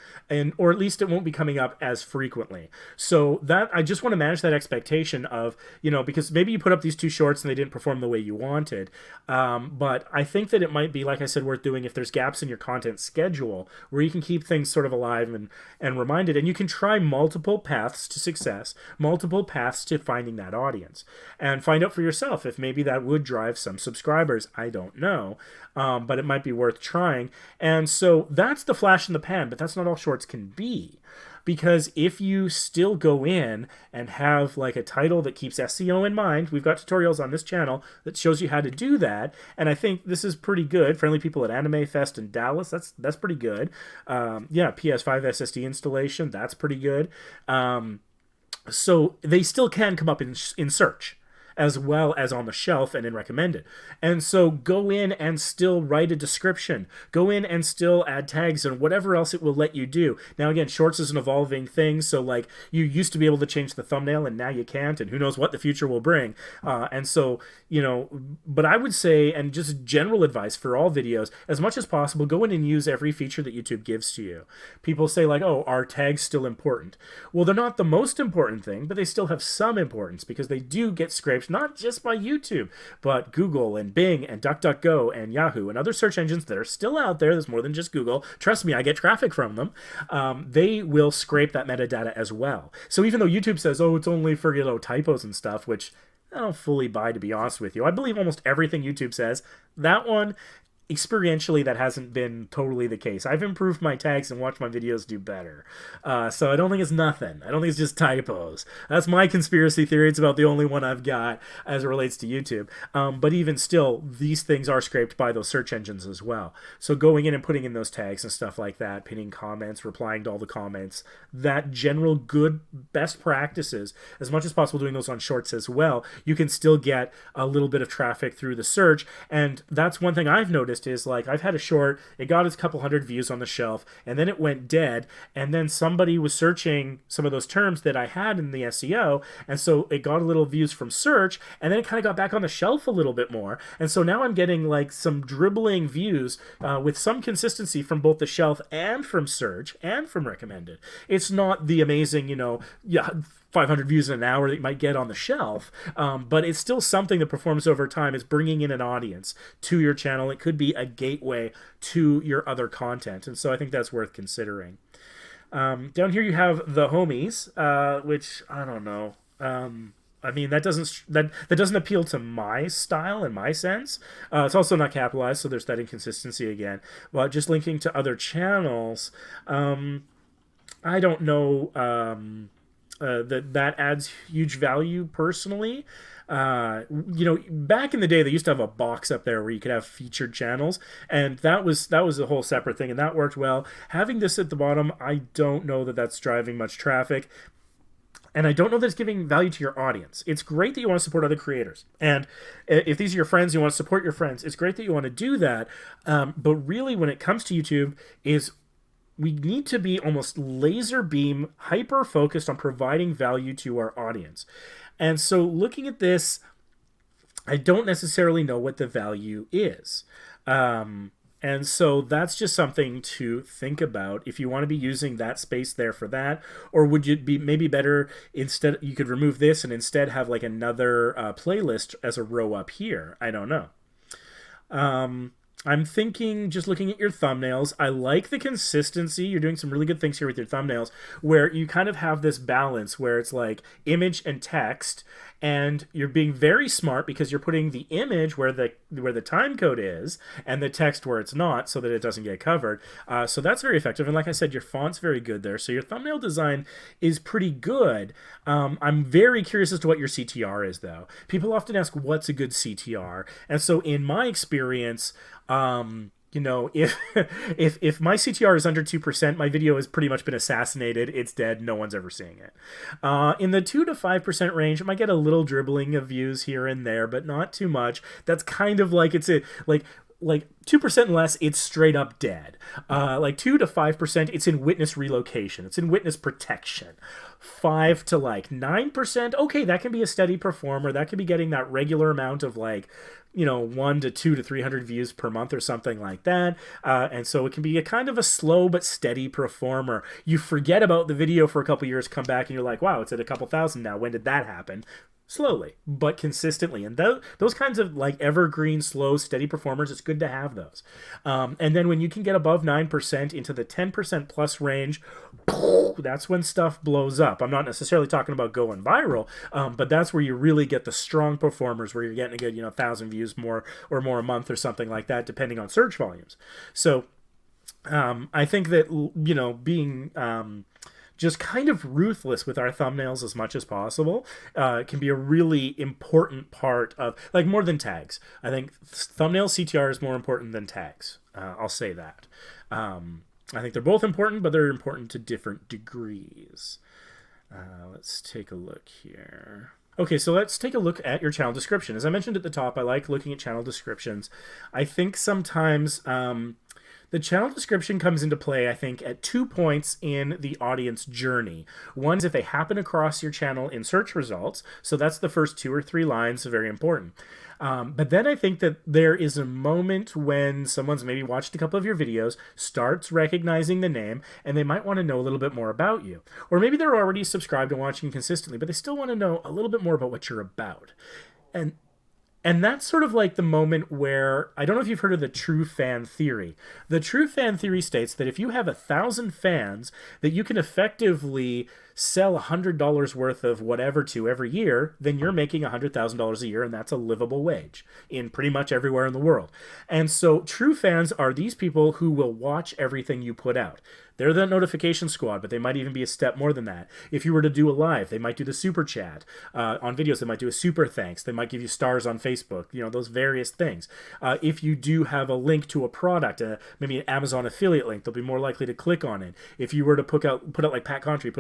or at least it won't be coming up as frequently. So that, I just want to manage that expectation of, you know, because maybe you put up these 2 shorts and they didn't perform the way you wanted. But I think that it might be, like I said, worth doing if there's gaps in your content schedule where you can keep things sort of alive and reminded, and you can try multiple paths to success, multiple paths to finding that audience, and find out for yourself if maybe that would drive some subscribers. I don't know. But it might might be worth trying. And so that's the flash in the pan, but that's not all shorts can be. Because if you still go in and have like a title that keeps SEO in mind, we've got tutorials on this channel that shows you how to do that. And I think this is pretty good. Friendly People at Anime Fest in Dallas, that's pretty good. Yeah, PS5 SSD installation, that's pretty good. So they still can come up in search, as well as on the shelf and in recommended. And so go in and still write a description. Go in and still add tags and whatever else it will let you do. Now, again, shorts is an evolving thing. So, like, you used to be able to change the thumbnail and now you can't. And who knows what the future will bring. And so, you know, but I would say, and just general advice for all videos, as much as possible, go in and use every feature that YouTube gives to you. People say, like, oh, are tags still important? Well, they're not the most important thing, but they still have some importance because they do get scraped not just by YouTube, but Google and Bing and DuckDuckGo and Yahoo and other search engines that are still out there. There's more than just Google. Trust me, I get traffic from them. They will scrape that metadata as well. So even though YouTube says, oh, it's only for, you know, typos and stuff, which I don't fully buy, to be honest with you. I believe almost everything YouTube says. That one, experientially, that hasn't been totally the case. I've improved my tags and watched my videos do better. So I don't think it's nothing. I don't think it's just typos. That's my conspiracy theory. It's about the only one I've got as it relates to YouTube. But even still, these things are scraped by those search engines as well. So going in and putting in those tags and stuff like that, pinning comments, replying to all the comments, that general good best practices, as much as possible doing those on shorts as well, you can still get a little bit of traffic through the search. And that's one thing I've noticed is, like, I've had a short, it got its couple hundred views on the shelf, and then it went dead, and then somebody was searching some of those terms that I had in the SEO, and so it got a little views from search, and then it kind of got back on the shelf a little bit more, and so now I'm getting like some dribbling views with some consistency from both the shelf and from search and from recommended. It's not the amazing, you know, 500 views in an hour that you might get on the shelf, but it's still something that performs over time. It's bringing in an audience to your channel. It could be a gateway to your other content, and so I think that's worth considering. Down here you have the homies, which I don't know. I mean, that doesn't appeal to my style and my sense. It's also not capitalized, so there's that inconsistency again. But just linking to other channels, I don't know. That adds huge value personally. You know, back in the day, they used to have a box up there where you could have featured channels, and that was a whole separate thing, and that worked well. Having this at the bottom, I don't know that that's driving much traffic. And I don't know that it's giving value to your audience. It's great that you want to support other creators. And if these are your friends, you want to support your friends. It's great that you want to do that. But really, when it comes to YouTube, we need to be almost laser beam, hyper focused on providing value to our audience. And so looking at this, I don't necessarily know what the value is. And so that's just something to think about if you want to be using that space there for that. Or would you be maybe better instead, you could remove this and instead have like another playlist as a row up here. I don't know. I'm thinking, just looking at your thumbnails, I like the consistency. You're doing some really good things here with your thumbnails, where you kind of have this balance where it's like image and text, and you're being very smart because you're putting the image where the time code is and the text where it's not, so that it doesn't get covered. So that's very effective. And like I said, your font's very good there. So your thumbnail design is pretty good. I'm very curious as to what your CTR is, though. People often ask, what's a good CTR? And so in my experience, you know, if my CTR is under 2%, my video has pretty much been assassinated. It's dead. No one's ever seeing it. In the 2 to 5% range, it might get a little dribbling of views here and there, but not too much. That's kind of like like 2% less, it's straight up dead. Like 2 to 5%, it's in witness relocation. It's in witness protection. 5 to like 9%, okay, that can be a steady performer. That could be getting that regular amount of like, you know, 1 to 2 to 300 views per month or something like that. And so it can be a kind of a slow but steady performer. You forget about the video for a couple years, come back and you're like, wow, it's at a couple thousand now. When did that happen? slowly but consistently, and those kinds of like evergreen, slow, steady performers, it's good to have those. And then when you can get above 9% into the 10% plus range, that's when stuff blows up. I'm not necessarily talking about going viral, but that's where you really get the strong performers, where you're getting a good 1,000 views more or more a month or something like that, depending on search volumes. So I think that being just kind of ruthless with our thumbnails as much as possible can be a really important part of, like, more than tags. I think thumbnail CTR is more important than tags. I'll say that. I think they're both important, but they're important to different degrees. Let's take a look here. Okay, so let's take a look at your channel description. As I mentioned at the top, I like looking at channel descriptions. I think sometimes the channel description comes into play, I think, at 2 points in the audience journey. One is if they happen across your channel in search results, so that's the first 2 or 3 lines, very important. But then I think that there is a moment when someone's maybe watched a couple of your videos, starts recognizing the name, and they might want to know a little bit more about you. Or maybe they're already subscribed and watching consistently, but they still want to know a little bit more about what you're about. And that's sort of like the moment where, I don't know if you've heard of the true fan theory. The true fan theory states that if you have 1,000 fans, that you can effectively sell $100 worth of whatever to every year, then you're making $100,000 a year, and that's a livable wage in pretty much everywhere in the world. And so true fans are these people who will watch everything you put out. They're the notification squad, but they might even be a step more than that. If you were to do a live, they might do the super chat. On videos, they might do a super thanks. They might give you stars on Facebook, those various things. If you do have a link to a product, maybe an Amazon affiliate link, they'll be more likely to click on it. If you were to put out like Pat Contry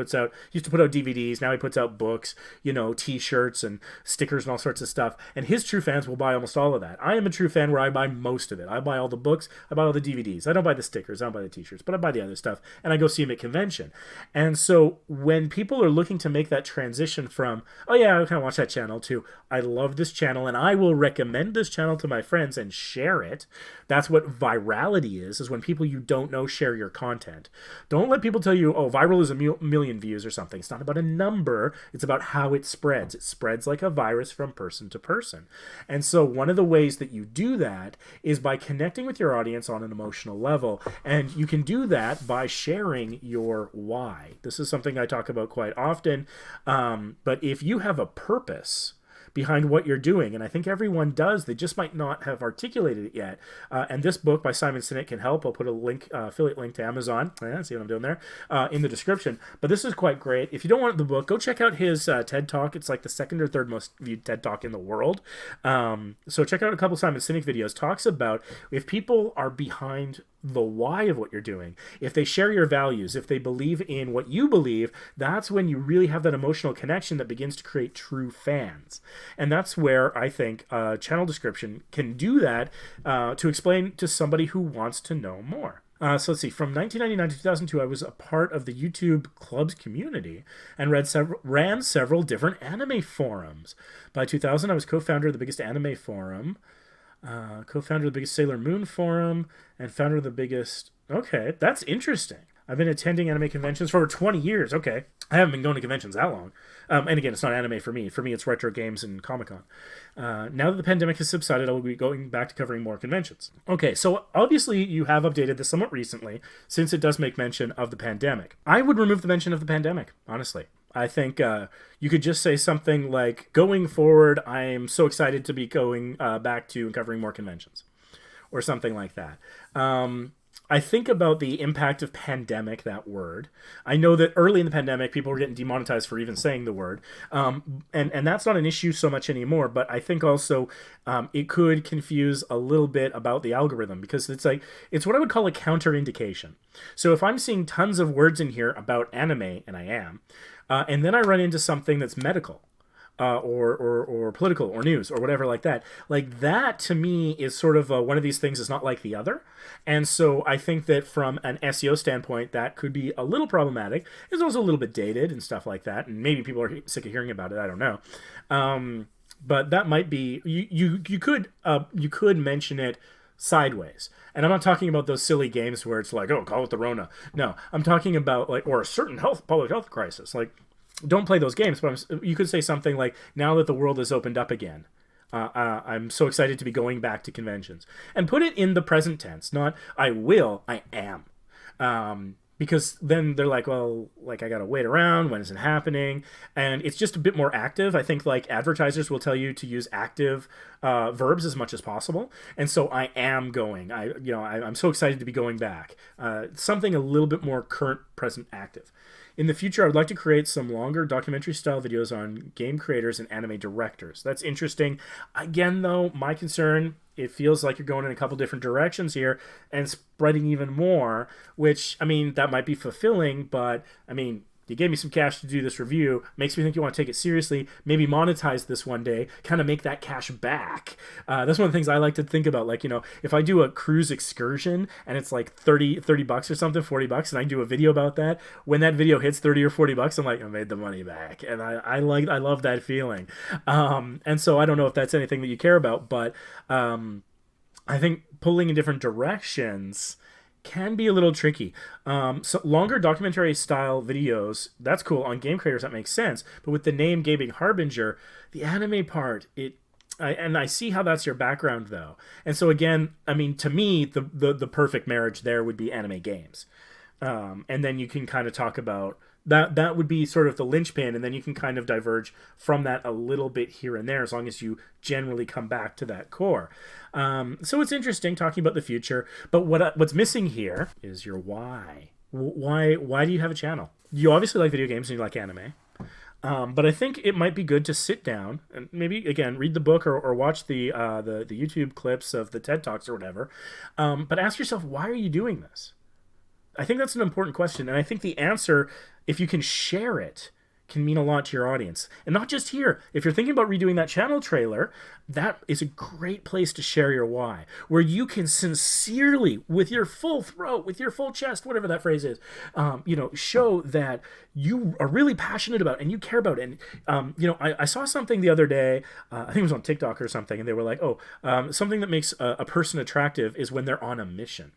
used to put out DVDs, now he puts out books, t-shirts and stickers and all sorts of stuff. And his true fans will buy almost all of that. I am a true fan where I buy most of it. I buy all the books, I buy all the DVDs. I don't buy the stickers, I don't buy the t-shirts, but I buy the other stuff. And I go see him at convention. And so when people are looking to make that transition from, oh yeah, I kind of watch that channel, to I love this channel and I will recommend this channel to my friends and share it, that's what virality is when people you don't know share your content. Don't let people tell you, oh, viral is a million views or something. It's not about a number. It's about how it spreads. It spreads like a virus from person to person. And so one of the ways that you do that is by connecting with your audience on an emotional level. And you can do that by sharing your why. This is something I talk about quite often. But if you have a purpose behind what you're doing, and I think everyone does, they just might not have articulated it yet. And this book by Simon Sinek can help. I'll put a link, affiliate link to Amazon. Yeah, see what I'm doing there, in the description. But this is quite great. If you don't want the book, go check out his TED Talk. It's like the 2nd or 3rd most viewed TED Talk in the world. So check out a couple Simon Sinek videos. Talks about if people are behind the why of what you're doing, if they share your values, if they believe in what you believe, that's when you really have that emotional connection that begins to create true fans. And that's where I think channel description can do that to explain to somebody who wants to know more. So let's see, from 1999 to 2002, I was a part of the YouTube Club's community and ran several different anime forums. By 2000, I was co-founder of the biggest anime forum, co-founder of the biggest Sailor Moon forum, and founder of the biggest... Okay, that's interesting. I've been attending anime conventions for over 20 years. Okay. I haven't been going to conventions that long. And again, it's not anime for me. For me, it's retro games and Comic-Con. Now that the pandemic has subsided, I will be going back to covering more conventions. Okay, so obviously you have updated this somewhat recently, since it does make mention of the pandemic. I would remove the mention of the pandemic, honestly. I think you could just say something like, going forward, I am so excited to be going back to and covering more conventions. Or something like that. I think about the impact of pandemic, that word. I know that early in the pandemic, people were getting demonetized for even saying the word. And that's not an issue so much anymore, but I think also it could confuse a little bit about the algorithm, because it's what I would call a counterindication. So if I'm seeing tons of words in here about anime, and I am, and then I run into something that's medical, or political or news or whatever like that to me is sort of one of these things is not like the other. And so I think that from an SEO standpoint, that could be a little problematic. It's also a little bit dated and stuff like that. And maybe people are sick of hearing about it. I don't know. But that might be, you could mention it sideways. And I'm not talking about those silly games where it's like, oh, call it the Rona. No, I'm talking about or a certain public health crisis. don't play those games, but you could say something like, now that the world has opened up again, I'm so excited to be going back to conventions. And put it in the present tense, not I will, I am. Because then they're like, well, like I gotta wait around, when is it happening? And it's just a bit more active. I think like advertisers will tell you to use active verbs as much as possible. And so I am going. I'm so excited to be going back. Something a little bit more current, present, active. In the future, I would like to create some longer documentary-style videos on game creators and anime directors. That's interesting. Again, though, my concern, it feels like you're going in a couple different directions here and spreading even more, which, I mean, that might be fulfilling, but, I mean, you gave me some cash to do this review. Makes me think you want to take it seriously. Maybe monetize this one day. Kind of make that cash back. That's one of the things I like to think about. Like, if I do a cruise excursion and it's like $30 bucks or something, $40, and I do a video about that, when that video hits 30 or $40, I'm like, I made the money back. And I love that feeling. And so I don't know if that's anything that you care about, but I think pulling in different directions can be a little tricky. So longer documentary style videos, that's cool. On game creators, that makes sense. But with the name Gaming Harbinger, the anime part, I see how that's your background though. And so again, I mean, to me, the perfect marriage there would be anime games. And then you can kind of talk about that would be sort of the linchpin, and then you can kind of diverge from that a little bit here and there, as long as you generally come back to that core. So it's interesting talking about the future, but what's missing here is your why. Why do you have a channel? You obviously like video games and you like anime, but I think it might be good to sit down and maybe again read the book or watch the YouTube clips of the TED Talks or whatever. But ask yourself, why are you doing this? I think that's an important question, and I think the answer, if you can share it, can mean a lot to your audience. And not just here. If you're thinking about redoing that channel trailer, that is a great place to share your why, where you can sincerely, with your full throat, with your full chest, whatever that phrase is, show that you are really passionate about and you care about it. And, I saw something the other day, I think it was on TikTok or something, and they were like, something that makes a person attractive is when they're on a mission.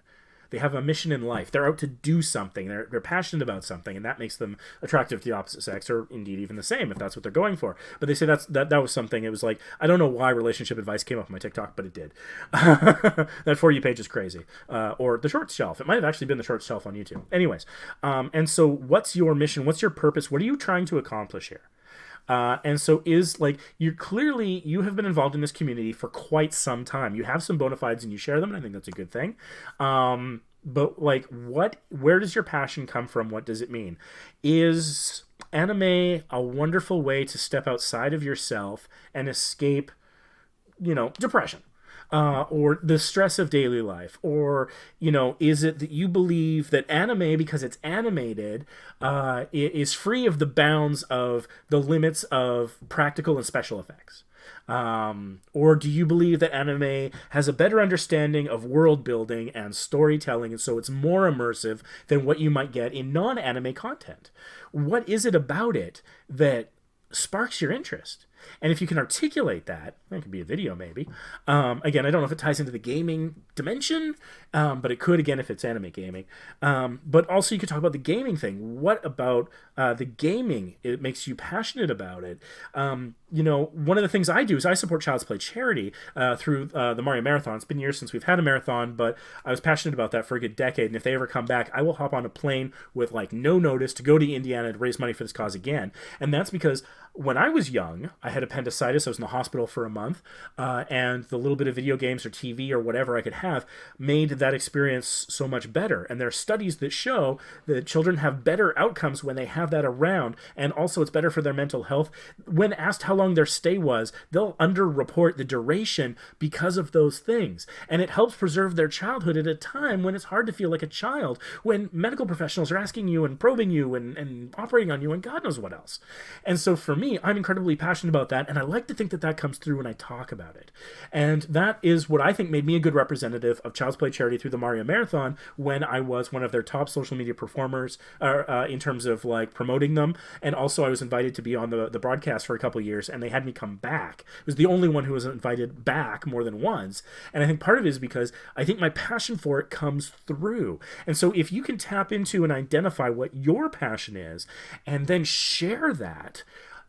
They have a mission in life. They're out to do something. They're passionate about something, and that makes them attractive to the opposite sex, or indeed even the same if that's what they're going for. But they say that was something. It was like, I don't know why relationship advice came up on my TikTok, but it did. That For You page is crazy. Or the short shelf. It might have actually been the short shelf on YouTube. Anyways, and so what's your mission? What's your purpose? What are you trying to accomplish here? And so you have been involved in this community for quite some time. You have some bona fides and you share them, and I think that's a good thing. But like, where does your passion come from? What does it mean? Is anime a wonderful way to step outside of yourself and escape, depression? Or the stress of daily life? Or, is it that you believe that anime, because it's animated, is free of the bounds of the limits of practical and special effects? Or do you believe that anime has a better understanding of world building and storytelling, and so it's more immersive than what you might get in non-anime content? What is it about it that sparks your interest? And if you can articulate that could be a video maybe. Again, I don't know if it ties into the gaming dimension, but it could, again, if it's anime gaming. But also you could talk about the gaming thing. What about the gaming? It makes you passionate about it. One of the things I do is I support Child's Play charity through the Mario Marathon. It's been years since we've had a marathon, but I was passionate about that for a good decade. And if they ever come back, I will hop on a plane with like no notice to go to Indiana to raise money for this cause again. And that's because when I was young, I had appendicitis. I was in the hospital for a month, and the little bit of video games or TV or whatever I could have made that experience so much better. And there are studies that show that children have better outcomes when they have that around, and also it's better for their mental health. When asked how long their stay was, they'll underreport the duration because of those things. And it helps preserve their childhood at a time when it's hard to feel like a child, when medical professionals are asking you and probing you and operating on you and God knows what else. And so for me, I'm incredibly passionate about about that, and I like to think that that comes through when I talk about it. And that is what I think made me a good representative of Child's Play Charity through the Mario Marathon when I was one of their top social media performers in terms of like promoting them. And also I was invited to be on the broadcast for a couple of years, and they had me come back. I was the only one who was invited back more than once. And I think part of it is because I think my passion for it comes through. And so if you can tap into and identify what your passion is and then share that,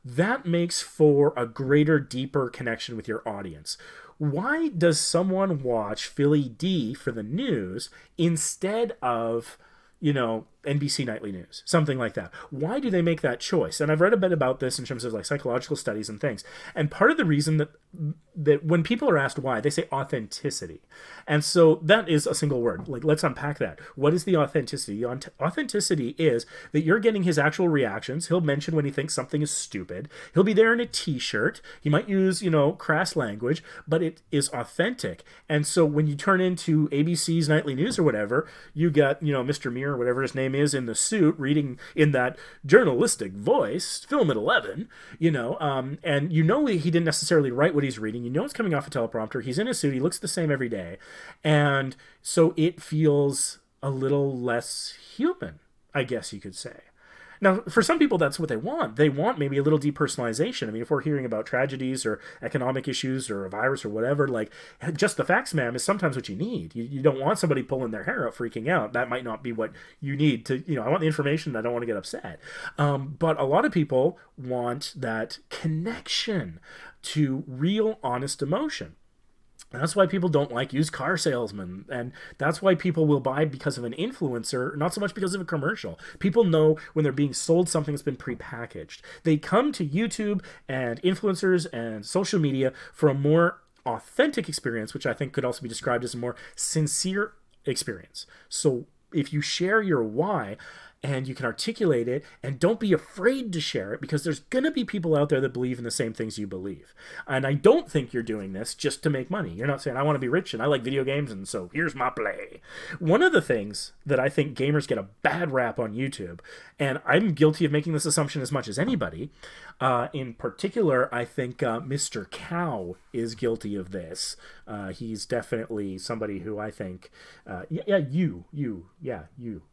that makes for a greater, deeper connection with your audience. Why does someone watch Philly D for the news instead of, you know, NBC Nightly News, something like that? Why do they make that choice? And I've read a bit about this in terms of like psychological studies and things. And part of the reason that when people are asked why, they say authenticity. And so that is a single word. Like, let's unpack that. What is the authenticity? Authenticity is that you're getting his actual reactions. He'll mention when he thinks something is stupid. He'll be there in a t-shirt. He might use, you know, crass language, but it is authentic. And so when you turn into ABC's Nightly News or whatever, you got, you know, Mr. Muir or whatever his name is in the suit reading in that journalistic voice, film at 11, you know, and you know he didn't necessarily write what he's reading. You know it's coming off a teleprompter. He's in a suit. He looks the same every day. And so it feels a little less human, I guess you could say. Now, for some people, that's what they want. They want maybe a little depersonalization. I mean, if we're hearing about tragedies or economic issues or a virus or whatever, like, just the facts, ma'am, is sometimes what you need. You don't want somebody pulling their hair out, freaking out. That might not be what you need to, you know, I want the information. I don't want to get upset. But a lot of people want that connection to real, honest emotion. And that's why people don't like used car salesmen. And that's why people will buy because of an influencer, not so much because of a commercial. People know when they're being sold something that's been prepackaged. They come to YouTube and influencers and social media for a more authentic experience, which I think could also be described as a more sincere experience. So if you share your why, and you can articulate it, and don't be afraid to share it, because there's going to be people out there that believe in the same things you believe. And I don't think you're doing this just to make money. You're not saying, I want to be rich and I like video games, and so here's my play. One of the things that I think gamers get a bad rap on YouTube, and I'm guilty of making this assumption as much as anybody, in particular, I think Mr. Cow is guilty of this. He's definitely somebody who I think, you.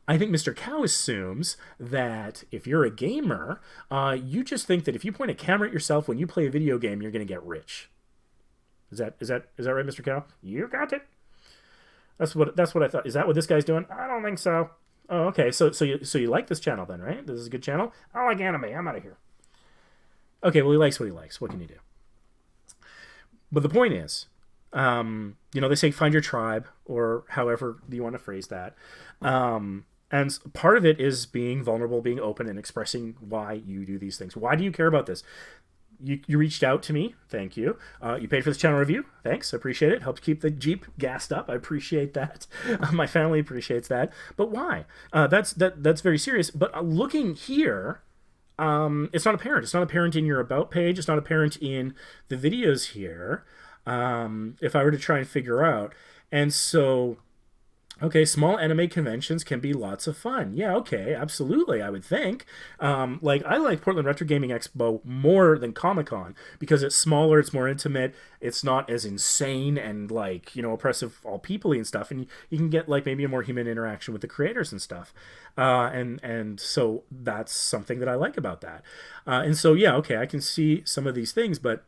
I think Mr. Cow assumes that if you're a gamer, you just think that if you point a camera at yourself when you play a video game, you're going to get rich. Is that right, Mr. Cow? You got it. That's what I thought. Is that what this guy's doing? I don't think so. Oh, okay. So you like this channel then, right? This is a good channel. I like anime. I'm out of here. Okay. Well, he likes what he likes. What can you do? But the point is, you know, they say find your tribe, or however you want to phrase that. And part of it is being vulnerable, being open, and expressing why you do these things. Why do you care about this? You reached out to me. Thank you. You paid for this channel review. Thanks. I appreciate it. Helped keep the Jeep gassed up. I appreciate that. My family appreciates that. But why? That's very serious. But looking here, it's not apparent. It's not apparent in your About page. It's not apparent in the videos here. If I were to try and figure out. And so, okay, small anime conventions can be lots of fun. Yeah, okay, absolutely, I would think. Like, I like Portland Retro Gaming Expo more than Comic-Con because it's smaller, it's more intimate, it's not as insane and, like, you know, oppressive all people-y and stuff, and you can get, like, maybe a more human interaction with the creators and stuff. And so that's something that I like about that. And so, yeah, okay, I can see some of these things, but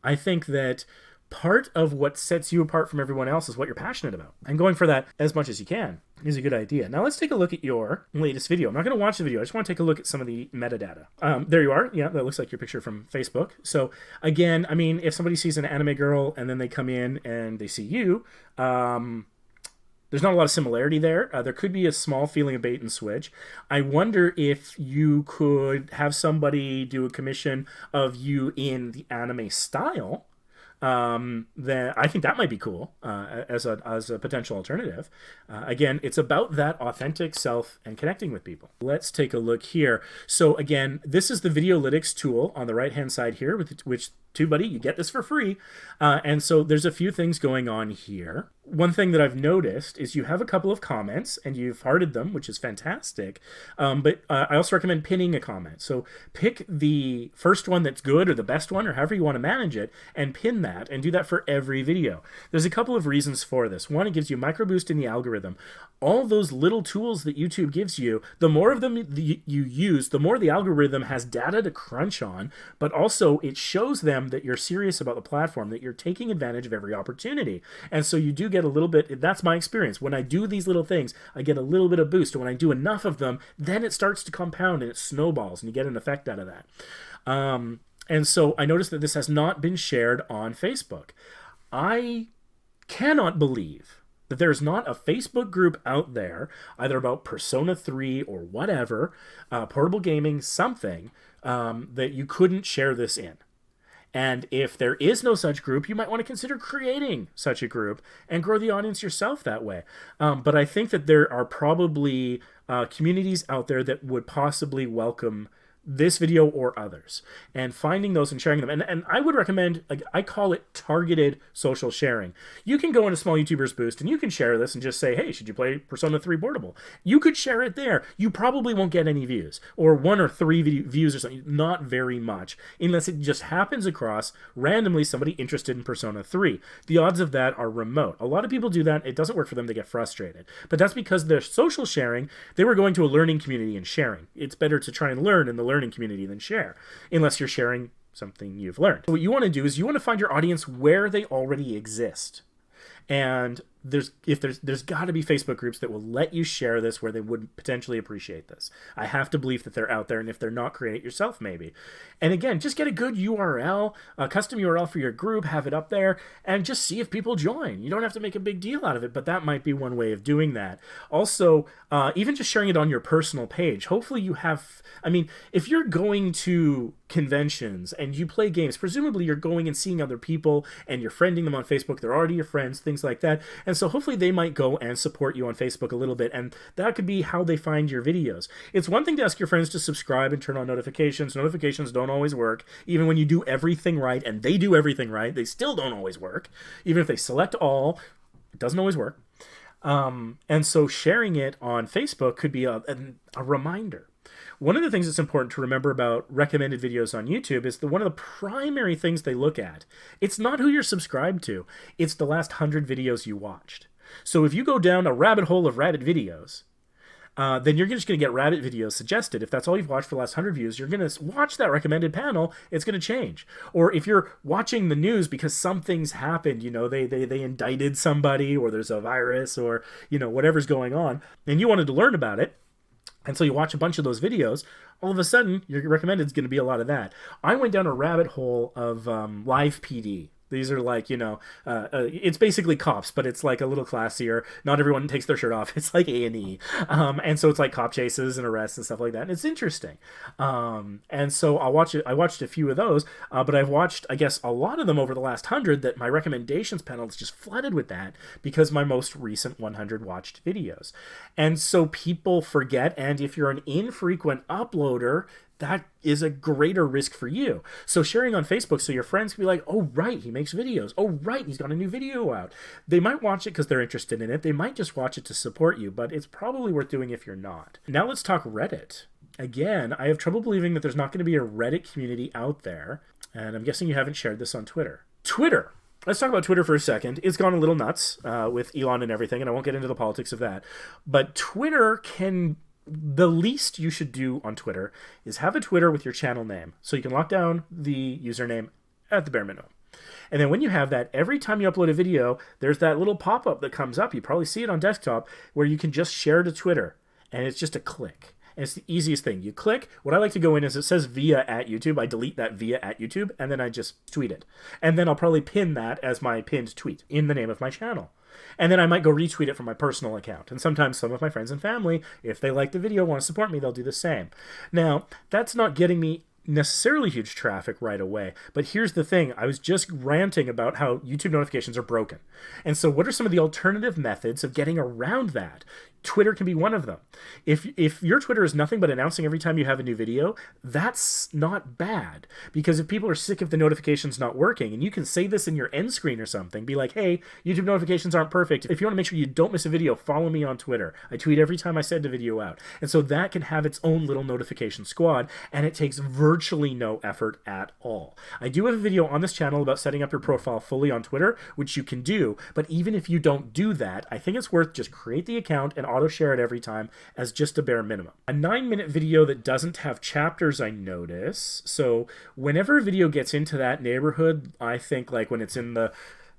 I think that part of what sets you apart from everyone else is what you're passionate about. And going for that as much as you can is a good idea. Now let's take a look at your latest video. I'm not going to watch the video. I just want to take a look at some of the metadata. There you are. Yeah, that looks like your picture from Facebook. So again, I mean, if somebody sees an anime girl and then they come in and they see you, there's not a lot of similarity there. There could be a small feeling of bait and switch. I wonder if you could have somebody do a commission of you in the anime style. Then I think that might be cool as a potential alternative. Again, it's about that authentic self and connecting with people. Let's take a look here. So again, this is the Videolytics tool on the right-hand side here, which TubeBuddy, you get this for free. And so there's a few things going on here. One thing that I've noticed is you have a couple of comments and you've hearted them, which is fantastic. But I also recommend pinning a comment. So pick the first one that's good or the best one or however you want to manage it and pin that and do that for every video. There's a couple of reasons for this. One, it gives you a micro boost in the algorithm. All those little tools that YouTube gives you, the more of them you use, the more the algorithm has data to crunch on, but also it shows them that you're serious about the platform, that you're taking advantage of every opportunity. And so you do get a little bit, that's my experience. When I do these little things, I get a little bit of boost. And when I do enough of them, then it starts to compound and it snowballs and you get an effect out of that. And so I noticed that this has not been shared on Facebook. I cannot believe that there's not a Facebook group out there, either about Persona 3 or whatever, portable gaming, something, that you couldn't share this in. And if there is no such group, you might want to consider creating such a group and grow the audience yourself that way. But I think that there are probably communities out there that would possibly welcome this video or others, and finding those and sharing them. And I would recommend, like, I call it targeted social sharing. You can go into Small YouTubers Boost and you can share this and just say, hey, should you play Persona 3 Portable? You could share it there. You probably won't get any views, or 1 or 3 views or something, not very much, unless it just happens across randomly somebody interested in Persona 3. The odds of that are remote. A lot of people do that. It doesn't work for them. They get frustrated. But that's because they're social sharing. They were going to a learning community and sharing. It's better to try and learn in the learning community than share, unless you're sharing something you've learned. So what you want to do is you want to find your audience where they already exist. And there's got to be Facebook groups that will let you share this where they would potentially appreciate this. I have to believe that they're out there, and if they're not, create it yourself maybe. And again, just get a good URL, a custom URL for your group, have it up there, and just see if people join. You don't have to make a big deal out of it, but that might be one way of doing that. Also, even just sharing it on your personal page. Hopefully you have, I mean, if you're going to conventions and you play games, presumably you're going and seeing other people and you're friending them on Facebook. They're already your friends, things like that. And so hopefully they might go and support you on Facebook a little bit, and that could be how they find your videos. It's one thing to ask your friends to subscribe and turn on notifications. Notifications don't always work. Even when you do everything right, and they do everything right, they still don't always work. Even if they select all, it doesn't always work. And so sharing it on Facebook could be a reminder. One of the things that's important to remember about recommended videos on YouTube is that one of the primary things they look at, it's not who you're subscribed to, it's the last 100 videos you watched. So if you go down a rabbit hole of rabbit videos, then you're just going to get rabbit videos suggested. If that's all you've watched for the last 100 views, you're going to watch that recommended panel, it's going to change. Or if you're watching the news because something's happened, you know, they indicted somebody, or there's a virus, or, you know, whatever's going on, and you wanted to learn about it, and so you watch a bunch of those videos, all of a sudden, your recommended is going to be a lot of that. I went down a rabbit hole of live PD. These are like, you know, it's basically cops, but it's like a little classier. Not everyone takes their shirt off. It's like A&E. And so it's like cop chases and arrests and stuff like that. And it's interesting. And so I watched a few of those, but I've watched, I guess, a lot of them over the last 100 that my recommendations panel is just flooded with that because my most recent 100 watched videos. And so people forget, and if you're an infrequent uploader, that is a greater risk for you. So sharing on Facebook so your friends can be like, oh, right, he makes videos. Oh, right, he's got a new video out. They might watch it because they're interested in it. They might just watch it to support you, but it's probably worth doing if you're not. Now let's talk Reddit. Again, I have trouble believing that there's not going to be a Reddit community out there, and I'm guessing you haven't shared this on Twitter. Twitter. Let's talk about Twitter for a second. It's gone a little nuts with Elon and everything, and I won't get into the politics of that. But Twitter can... The least you should do on Twitter is have a Twitter with your channel name, so you can lock down the username at the bare minimum. And then when you have that, every time you upload a video, there's that little pop-up that comes up. You probably see it on desktop where you can just share to Twitter, and it's just a click. And it's the easiest thing. You click. What I like to go in is it says via at YouTube. I delete that via at YouTube, and then I just tweet it. And then I'll probably pin that as my pinned tweet in the name of my channel. And then I might go retweet it from my personal account. And sometimes some of my friends and family, if they like the video, want to support me, they'll do the same. Now, that's not getting me necessarily huge traffic right away. But here's the thing. I was just ranting about how YouTube notifications are broken. And so what are some of the alternative methods of getting around that? Twitter can be one of them. If your Twitter is nothing but announcing every time you have a new video, that's not bad. Because if people are sick of the notifications not working, and you can say this in your end screen or something, be like, hey, YouTube notifications aren't perfect. If you want to make sure you don't miss a video, follow me on Twitter. I tweet every time I send a video out. And so that can have its own little notification squad, and it takes virtually no effort at all. I do have a video on this channel about setting up your profile fully on Twitter, which you can do, but even if you don't do that, I think it's worth just create the account and auto share it every time as just a bare minimum. A 9-minute video that doesn't have chapters, I notice. So whenever a video gets into that neighborhood, I think like when it's in the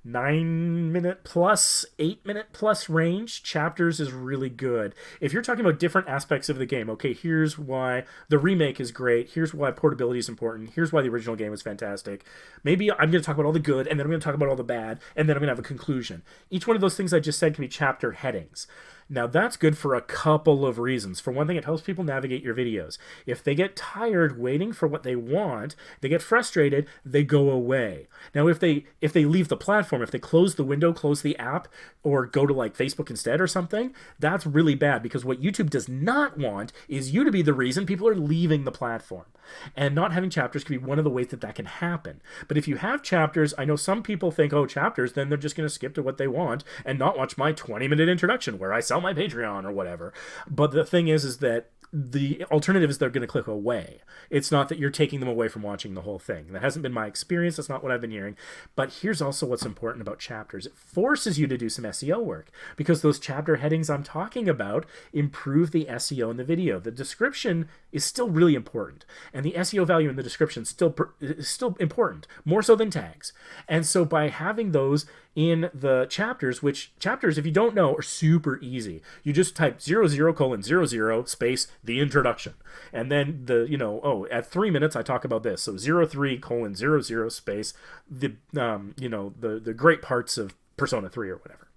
9-minute plus, 8-minute plus range, chapters is really good. If you're talking about different aspects of the game, okay, here's why the remake is great, here's why portability is important, here's why the original game is fantastic. Maybe I'm going to talk about all the good, and then I'm going to talk about all the bad, and then I'm going to have a conclusion. Each one of those things I just said can be chapter headings. Now, that's good for a couple of reasons. For one thing, it helps people navigate your videos. If they get tired waiting for what they want, they get frustrated, they go away. Now, if they leave the platform, if they close the window, close the app, or go to like Facebook instead or something, that's really bad, because what YouTube does not want is you to be the reason people are leaving the platform. And not having chapters can be one of the ways that that can happen. But if you have chapters, I know some people think, oh, chapters, then they're just going to skip to what they want and not watch my 20-minute introduction where I sell my Patreon or whatever. But the thing is that the alternative is they're going to click away. It's not that you're taking them away from watching the whole thing. That hasn't been my experience. That's not what I've been hearing. But here's also what's important about chapters. It forces you to do some SEO work, because those chapter headings I'm talking about improve the SEO in the video. The description is still really important, and the SEO value in the description is still important, more so than tags. And so by having those in the chapters, which chapters, if you don't know, are super easy. You just type 00:00 space the introduction, and then the at 3 minutes I talk about this. So 03:00 space the the great parts of Persona 3 or whatever.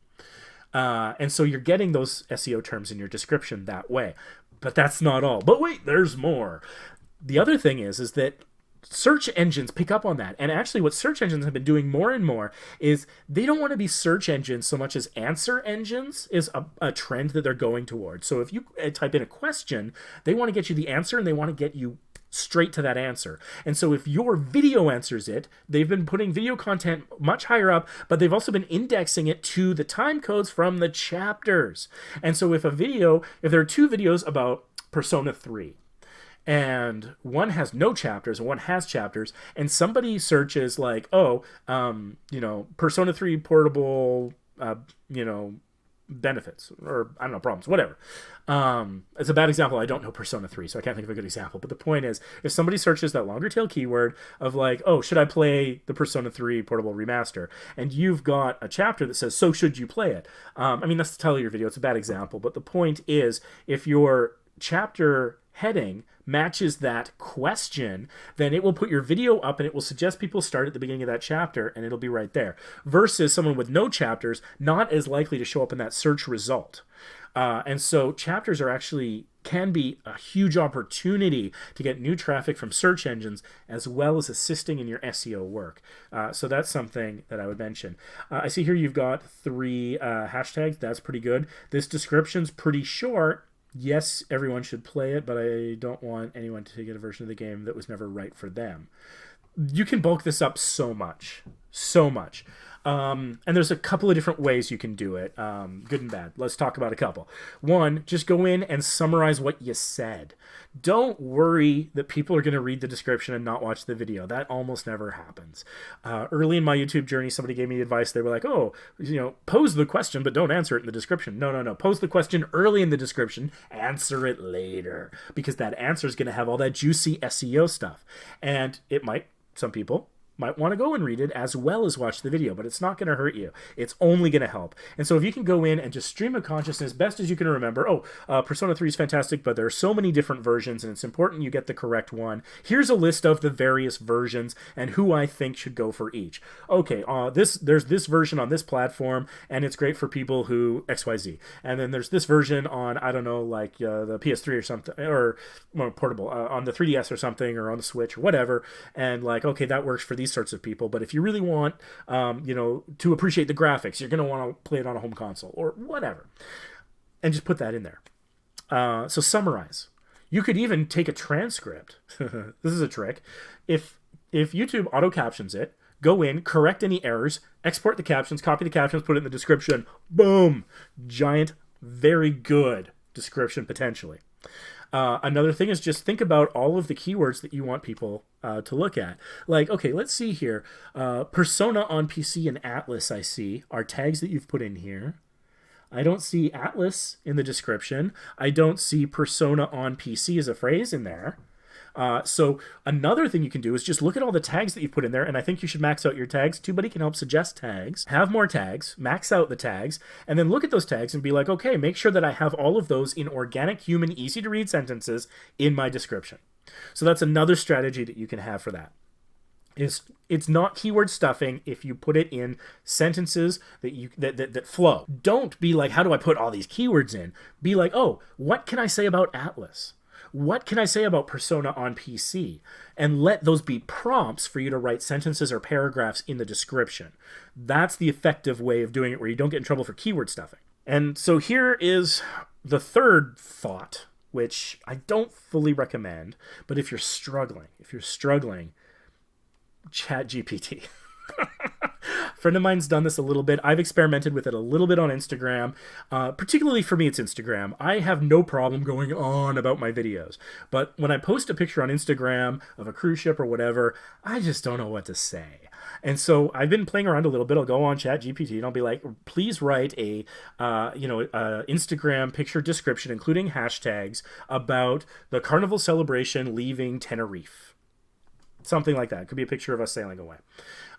And so you're getting those SEO terms in your description that way. But that's not all. But wait, there's more. The other thing is that search engines pick up on that. And actually what search engines have been doing more and more is they don't want to be search engines so much as answer engines is a trend that they're going towards. So if you type in a question, they want to get you the answer, and they want to get you straight to that answer. And so if your video answers it, they've been putting video content much higher up, but they've also been indexing it to the time codes from the chapters. And so if there are two videos about Persona 3, and one has no chapters and one has chapters, and somebody searches like, Persona 3 portable, benefits, or I don't know, problems, whatever. It's a bad example. I don't know Persona 3, so I can't think of a good example. But the point is, if somebody searches that longer tail keyword of like, oh, should I play the Persona 3 portable remaster? And you've got a chapter that says, so should you play it? That's the title of your video. It's a bad example. But the point is, if your chapter heading matches that question, then it will put your video up and it will suggest people start at the beginning of that chapter, and it'll be right there. Versus someone with no chapters, not as likely to show up in that search result. And so chapters can be a huge opportunity to get new traffic from search engines, as well as assisting in your SEO work. So that's something that I would mention. I see here you've got 3 hashtags. That's pretty good. This description's pretty short. Yes, everyone should play it, but I don't want anyone to get a version of the game that was never right for them. You can bulk this up so much. And there's a couple of different ways you can do it, good and bad. Let's talk about a couple. One, just go in and summarize what you said. Don't worry that people are going to read the description and not watch the video. That almost never happens. Early in my YouTube journey, somebody gave me advice. They were like, pose the question, but don't answer it in the description. No. Pose the question early in the description, answer it later, because that answer is going to have all that juicy SEO stuff. And some people might want to go and read it as well as watch the video, but it's not going to hurt you. It's only going to help. And so if you can go in and just stream of consciousness best as you can remember, Persona 3 is fantastic, but there are so many different versions, and it's important you get the correct one. Here's a list of the various versions and who I think should go for each. Okay, there's this version on this platform, and it's great for people who XYZ. And then there's this version on, I don't know, like the PS3 or something, or more portable, on the 3DS or something, or on the Switch or whatever, and like, okay, that works for these sorts of people. But if you really want to appreciate the graphics, you're going to want to play it on a home console or whatever. and just put that in there. So summarize. You could even take a transcript. This is a trick. If YouTube auto captions it, go in, correct any errors, export the captions, copy the captions, put it in the description. Boom! Giant, very good description potentially. Another thing is just think about all of the keywords that you want people to look at. Like, okay, let's see here. Persona on PC and Atlas, I see, are tags that you've put in here. I don't see Atlas in the description. I don't see Persona on PC as a phrase in there. So another thing you can do is just look at all the tags that you put in there, and I think you should max out your tags. TubeBuddy can help suggest tags. Have more tags, max out the tags, and then look at those tags and be like, okay, make sure that I have all of those in organic, human, easy-to-read sentences in my description. So that's another strategy that you can have for that. It's not keyword stuffing if you put it in sentences that flow. Don't be like, how do I put all these keywords in? Be like, oh, what can I say about Atlas? What can I say about Persona on PC? And let those be prompts for you to write sentences or paragraphs in the description. That's the effective way of doing it where you don't get in trouble for keyword stuffing. And so here is the third thought, which I don't fully recommend, but if you're struggling, ChatGPT. A friend of mine's done this a little bit. I've experimented with it a little bit on Instagram. Particularly for me, it's Instagram. I have no problem going on about my videos. But when I post a picture on Instagram of a cruise ship or whatever, I just don't know what to say. And so I've been playing around a little bit. I'll go on ChatGPT and I'll be like, please write a Instagram picture description, including hashtags, about the carnival celebration leaving Tenerife. Something like that. It could be a picture of us sailing away.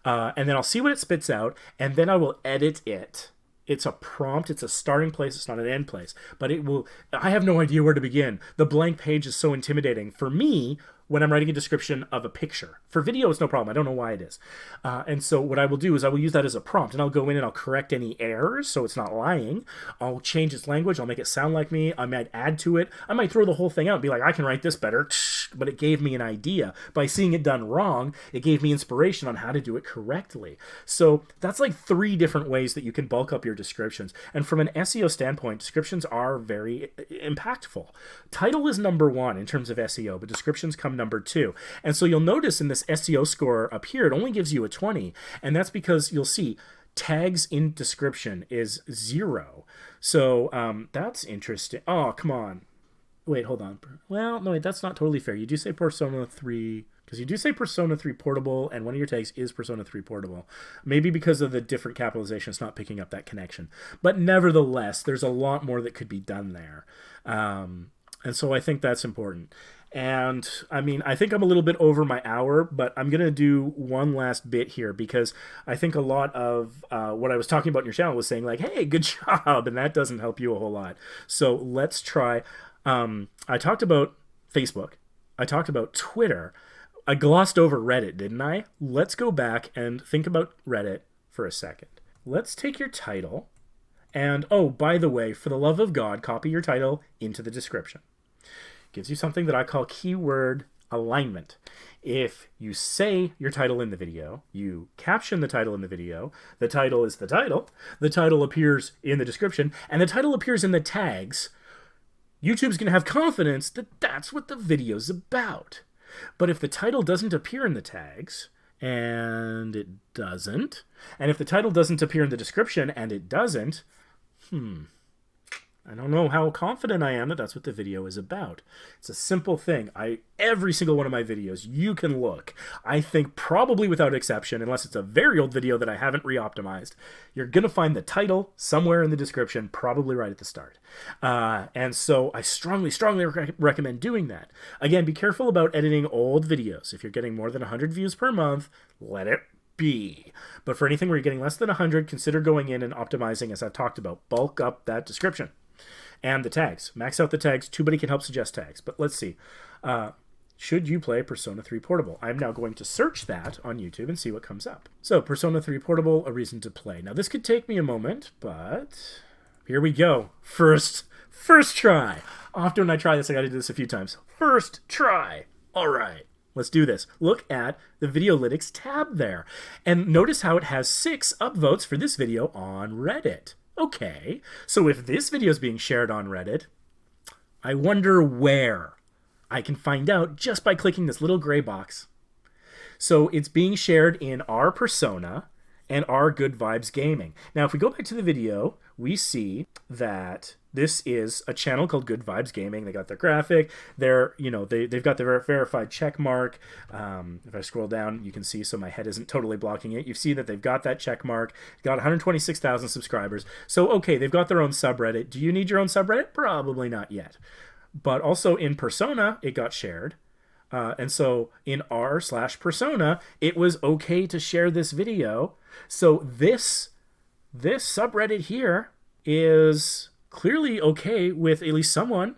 And then I'll see what it spits out, and then I will edit it. It's a prompt. It's a starting place. It's not an end place. But it will... I have no idea where to begin. The blank page is so intimidating. For me, when I'm writing a description of a picture. For video, it's no problem. I don't know why it is. And so what I will do is I will use that as a prompt, and I'll go in and I'll correct any errors so it's not lying. I'll change its language. I'll make it sound like me. I might add to it. I might throw the whole thing out and be like, I can write this better. But it gave me an idea. By seeing it done wrong, it gave me inspiration on how to do it correctly. So that's like 3 different ways that you can bulk up your descriptions. And from an SEO standpoint, descriptions are very impactful. Title is number 1 in terms of SEO, but descriptions come number 2. And so you'll notice in this SEO score up here, it only gives you a 20. And that's because you'll see tags in description is 0. So that's interesting. Oh, come on. Wait, hold on. Well, no, wait, that's not totally fair. You do say Persona 3, because you do say Persona 3 Portable, and one of your tags is Persona 3 Portable. Maybe because of the different capitalization, it's not picking up that connection. But nevertheless, there's a lot more that could be done there. And so I think that's important. And, I mean, I think I'm a little bit over my hour, but I'm going to do one last bit here because I think a lot of what I was talking about in your channel was saying, like, hey, good job, and that doesn't help you a whole lot. So let's try... I talked about Facebook. I talked about Twitter. I glossed over Reddit, didn't I? Let's go back and think about Reddit for a second. Let's take your title. And, oh, by the way, for the love of God, copy your title into the description. Gives you something that I call keyword alignment. If you say your title in the video, you caption the title in the video, the title is the title appears in the description, and the title appears in the tags, YouTube's going to have confidence that that's what the video's about. But if the title doesn't appear in the tags, and it doesn't, and if the title doesn't appear in the description, and it doesn't, I don't know how confident I am that that's what the video is about. It's a simple thing. Every single one of my videos, you can look. I think probably without exception, unless it's a very old video that I haven't re-optimized, you're going to find the title somewhere in the description, probably right at the start. And so I strongly, strongly recommend doing that. Again, be careful about editing old videos. If you're getting more than 100 views per month, let it be. But for anything where you're getting less than 100, consider going in and optimizing, as I've talked about. Bulk up that description. And the tags. Max out the tags. TubeBuddy can help suggest tags. But let's see. Should you play Persona 3 Portable? I'm now going to search that on YouTube and see what comes up. So, Persona 3 Portable, a reason to play. Now, this could take me a moment, but here we go. First try. Often when I try this, I got to do this a few times. First try. All right. Let's do this. Look at the Videolytics tab there. And notice how it has 6 upvotes for this video on Reddit. Okay, so if this video is being shared on Reddit, I wonder where. I can find out just by clicking this little gray box. So it's being shared in our persona and our Good Vibes Gaming. Now, if we go back to the video, we see that this is a channel called Good Vibes Gaming. They got their graphic. They've got their verified check mark. If I scroll down, you can see, so my head isn't totally blocking it. You see that they've got that check mark. Got 126,000 subscribers. So, okay, they've got their own subreddit. Do you need your own subreddit? Probably not yet. But also in persona, it got shared. And so in r/persona, it was okay to share this video. So this subreddit here is clearly okay with at least someone.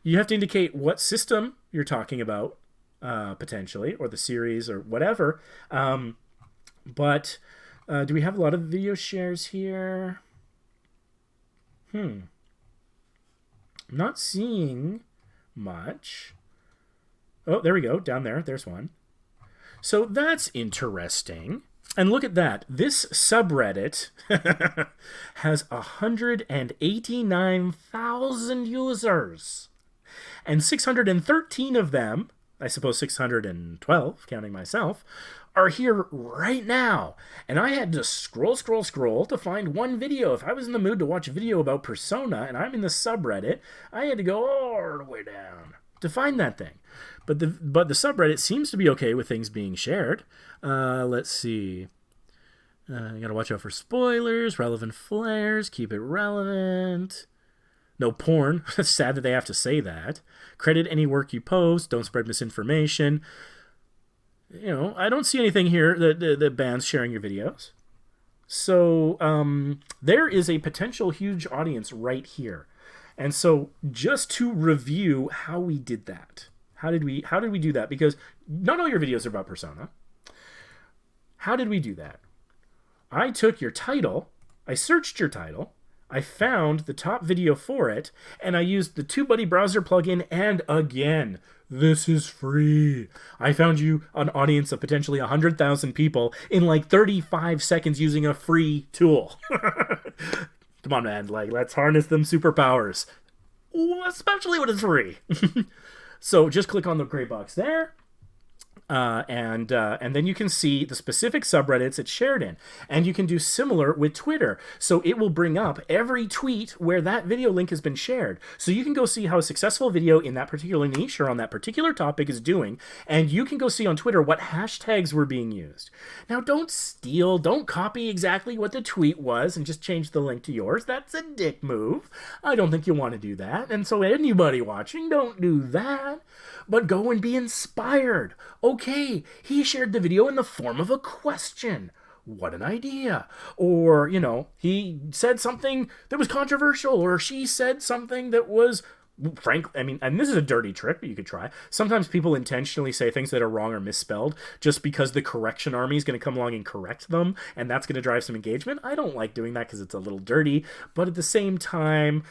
You have to indicate what system you're talking about, potentially, or the series or whatever. But do we have a lot of video shares here? I'm not seeing much. Oh, there we go. Down there. There's one. So that's interesting. And look at that. This subreddit has 189,000 users. And 613 of them, I suppose 612, counting myself, are here right now. And I had to scroll to find one video. If I was in the mood to watch a video about Persona and I'm in the subreddit, I had to go all the way down to find that thing. But the subreddit seems to be okay with things being shared. Let's see. You gotta watch out for spoilers, relevant flares, keep it relevant. No porn. It's sad that they have to say that. Credit any work you post. Don't spread misinformation. I don't see anything here that bans sharing your videos. So there is a potential huge audience right here. And so just to review how we did that. How did we do that? Because not all your videos are about Persona. How did we do that? I took your title, I searched your title, I found the top video for it, and I used the TubeBuddy browser plugin, and again, this is free. I found you an audience of potentially 100,000 people in like 35 seconds using a free tool. Come on, man, let's harness them superpowers. Especially when it's free. So just click on the gray box there. And then you can see the specific subreddits it's shared in. And you can do similar with Twitter. So it will bring up every tweet where that video link has been shared. So you can go see how a successful video in that particular niche or on that particular topic is doing. And you can go see on Twitter what hashtags were being used. Now, don't copy exactly what the tweet was and just change the link to yours. That's a dick move. I don't think you want to do that. And so anybody watching, don't do that. But go and be inspired. Okay, he shared the video in the form of a question. What an idea. Or, he said something that was controversial, or she said something that was, and this is a dirty trick that you could try. Sometimes people intentionally say things that are wrong or misspelled just because the correction army is going to come along and correct them, and that's going to drive some engagement. I don't like doing that because it's a little dirty, but at the same time,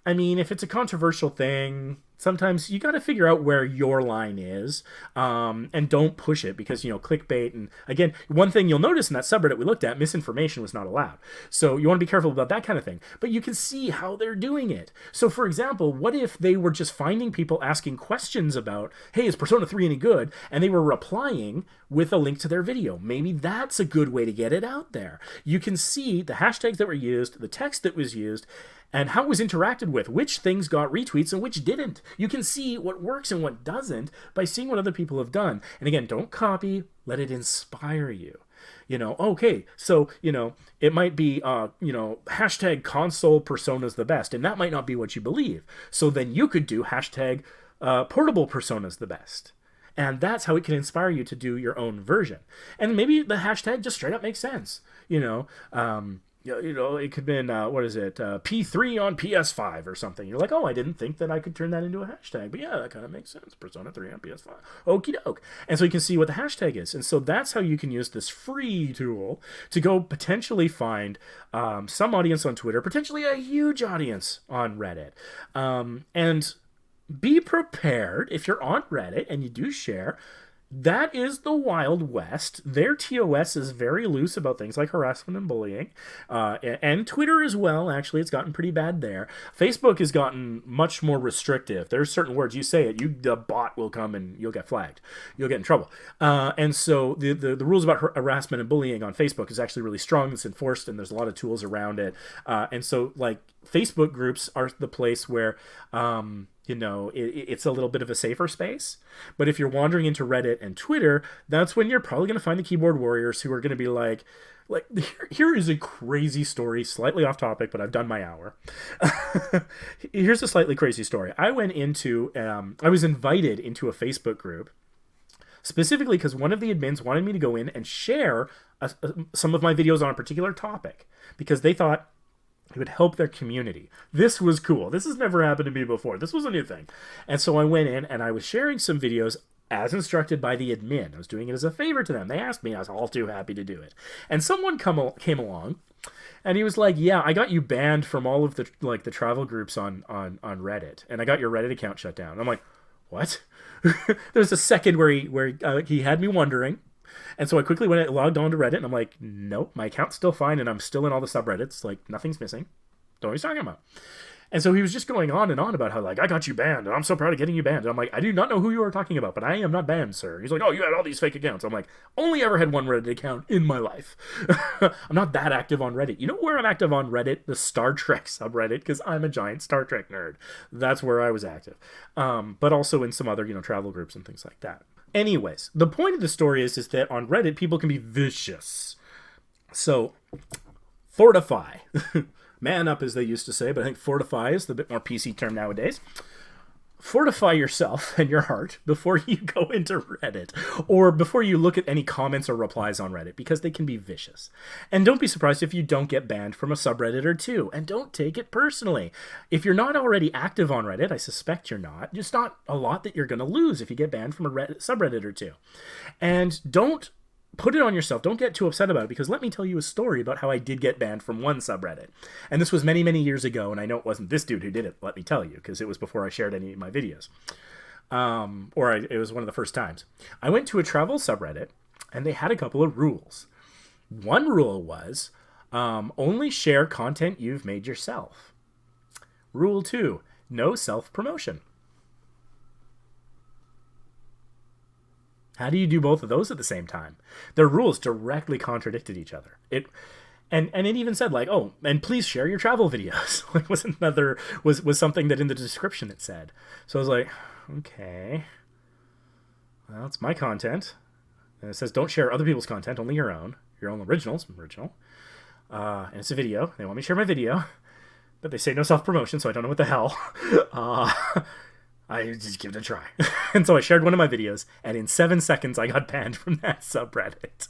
if it's a controversial thing, sometimes you got to figure out where your line is, and don't push it because, clickbait. And again, one thing you'll notice in that subreddit we looked at, misinformation was not allowed. So you want to be careful about that kind of thing. But you can see how they're doing it. So for example, what if they were just finding people asking questions about, hey, is Persona 3 any good? And they were replying with a link to their video. Maybe that's a good way to get it out there. You can see the hashtags that were used, the text that was used, and how it was interacted with, which things got retweets and which didn't. You can see what works and what doesn't by seeing what other people have done. And again, don't copy, let it inspire you. Okay, so, it might be, hashtag console Persona's the best, and that might not be what you believe. So then you could do hashtag portable Persona's the best. And that's how it can inspire you to do your own version. And maybe the hashtag just straight up makes sense. It could have been, P3 on PS5 or something. You're like, oh, I didn't think that I could turn that into a hashtag. But yeah, that kind of makes sense. Persona 3 on PS5. Okie doke. And so you can see what the hashtag is. And so that's how you can use this free tool to go potentially find some audience on Twitter, potentially a huge audience on Reddit. And be prepared, if you're on Reddit and you do share, That is the Wild West. Their TOS is very loose about things like harassment and bullying, and Twitter as well. Actually, it's gotten pretty bad there. Facebook has gotten much more restrictive. There's certain words you say it, the bot will come and you'll get flagged. You'll get in trouble. And so the rules about harassment and bullying on Facebook is actually really strong. It's enforced, and there's a lot of tools around it. And so like Facebook groups are the place where it's a little bit of a safer space. But if you're wandering into Reddit and Twitter, that's when you're probably going to find the keyboard warriors who are going to be like here is a crazy story, slightly off topic, but I've done my hour. Here's a slightly crazy story. I was invited into a Facebook group specifically because one of the admins wanted me to go in and share some of my videos on a particular topic because they thought it would help their community. This was cool. This has never happened to me before. This was a new thing. And so I went in and I was sharing some videos as instructed by the admin. I was doing it as a favor to them. They asked me. I was all too happy to do it. And someone came along and he was like, yeah, I got you banned from all of the travel groups on Reddit. And I got your Reddit account shut down. I'm like, what? There's a second where he had me wondering. And so I quickly logged on to Reddit, and I'm like, nope, my account's still fine, and I'm still in all the subreddits. Like, nothing's missing. Don't know what he's talking about. And so he was just going on and on about how, like, I got you banned, and I'm so proud of getting you banned. And I'm like, I do not know who you are talking about, but I am not banned, sir. He's like, oh, you had all these fake accounts. I'm like, only ever had one Reddit account in my life. I'm not that active on Reddit. You know where I'm active on Reddit? The Star Trek subreddit, because I'm a giant Star Trek nerd. That's where I was active. But also in some other, travel groups and things like that. Anyways, the point of the story is that on Reddit, people can be vicious. So, fortify. Man up, as they used to say, but I think fortify is the bit more PC term nowadays. Fortify yourself and your heart before you go into Reddit or before you look at any comments or replies on Reddit because they can be vicious. And don't be surprised if you don't get banned from a subreddit or two. And don't take it personally. If you're not already active on Reddit, I suspect you're not, just not a lot that you're going to lose if you get banned from a subreddit or two. And don't put it on yourself. Don't get too upset about it because let me tell you a story about how I did get banned from one subreddit. And this was many, many years ago, and I know it wasn't this dude who did it, let me tell you, because it was before I shared any of my videos. It was one of the first times. I went to a travel subreddit, and they had a couple of rules. One rule was only share content you've made yourself. Rule 2, no self-promotion. How do you do both of those at the same time? Their rules directly contradicted each other. And it even said like, oh, and please share your travel videos. Like was something that in the description it said. So I was like, okay, well, it's my content. And it says don't share other people's content, only your own original. And it's a video. They want me to share my video, but they say no self-promotion, so I don't know what the hell. I just give it a try. And so I shared one of my videos, and in 7 seconds, I got banned from that subreddit.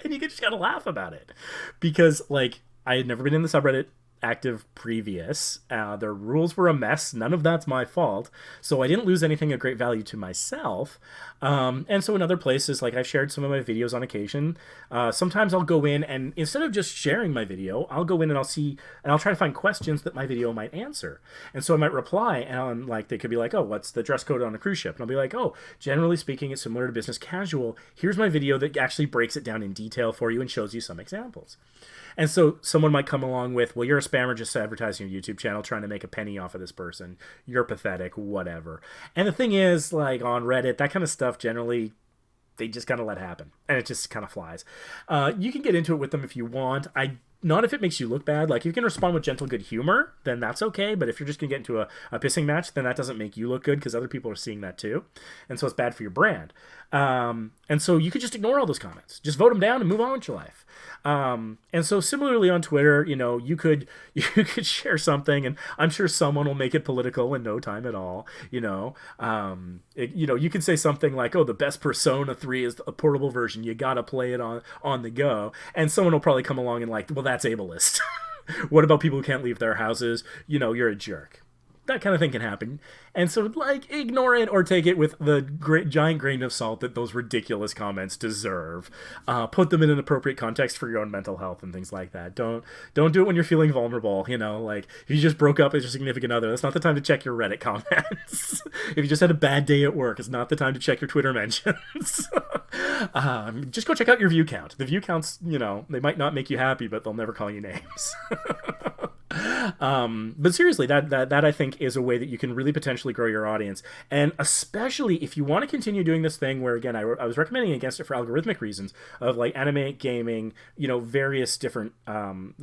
And you just gotta laugh about it. Because, like, I had never been in the subreddit active previous. Their rules were a mess. None of that's my fault. So I didn't lose anything of great value to myself. And so in other places, like I've shared some of my videos on occasion. Sometimes I'll go in and instead of just sharing my video, I'll go in and I'll try to find questions that my video might answer. And so I might reply and like they could be like, oh, what's the dress code on a cruise ship? And I'll be like, oh, generally speaking, it's similar to business casual. Here's my video that actually breaks it down in detail for you and shows you some examples. And so someone might come along with, well, you're a spammer just advertising your YouTube channel trying to make a penny off of this person. You're pathetic, whatever. And the thing is, like on Reddit, that kind of stuff generally, they just kind of let happen. And it just kind of flies. You can get into it with them if you want. Not if it makes you look bad. Like, if you can respond with gentle, good humor, then that's okay. But if you're just going to get into a pissing match, then that doesn't make you look good because other people are seeing that too. And so it's bad for your brand. And so you could just ignore all those comments. Just vote them down and move on with your life. And so similarly on Twitter, you could share something and I'm sure someone will make it political in no time at all. You could say something like, oh, the best Persona 3 is a portable version. You got to play it on the go. And someone will probably come along and like, well, that's ableist. What about people who can't leave their houses? You're a jerk. that kind of thing can happen. And so, like, ignore it or take it with the giant grain of salt that those ridiculous comments deserve. Put them in an appropriate context for your own mental health and things like that. Don't do it when you're feeling vulnerable. You know, like, if you just broke up with your significant other, that's not the time to check your Reddit comments. If you just had a bad day at work, it's not the time to check your Twitter mentions. Just go check out your view count. The view counts, you know, they might not make you happy, but they'll never call you names. But seriously, that I think is a way that you can really potentially grow your audience. And especially if you want to continue doing this thing where, again, I was recommending against it for algorithmic reasons of like anime, gaming, you know, various different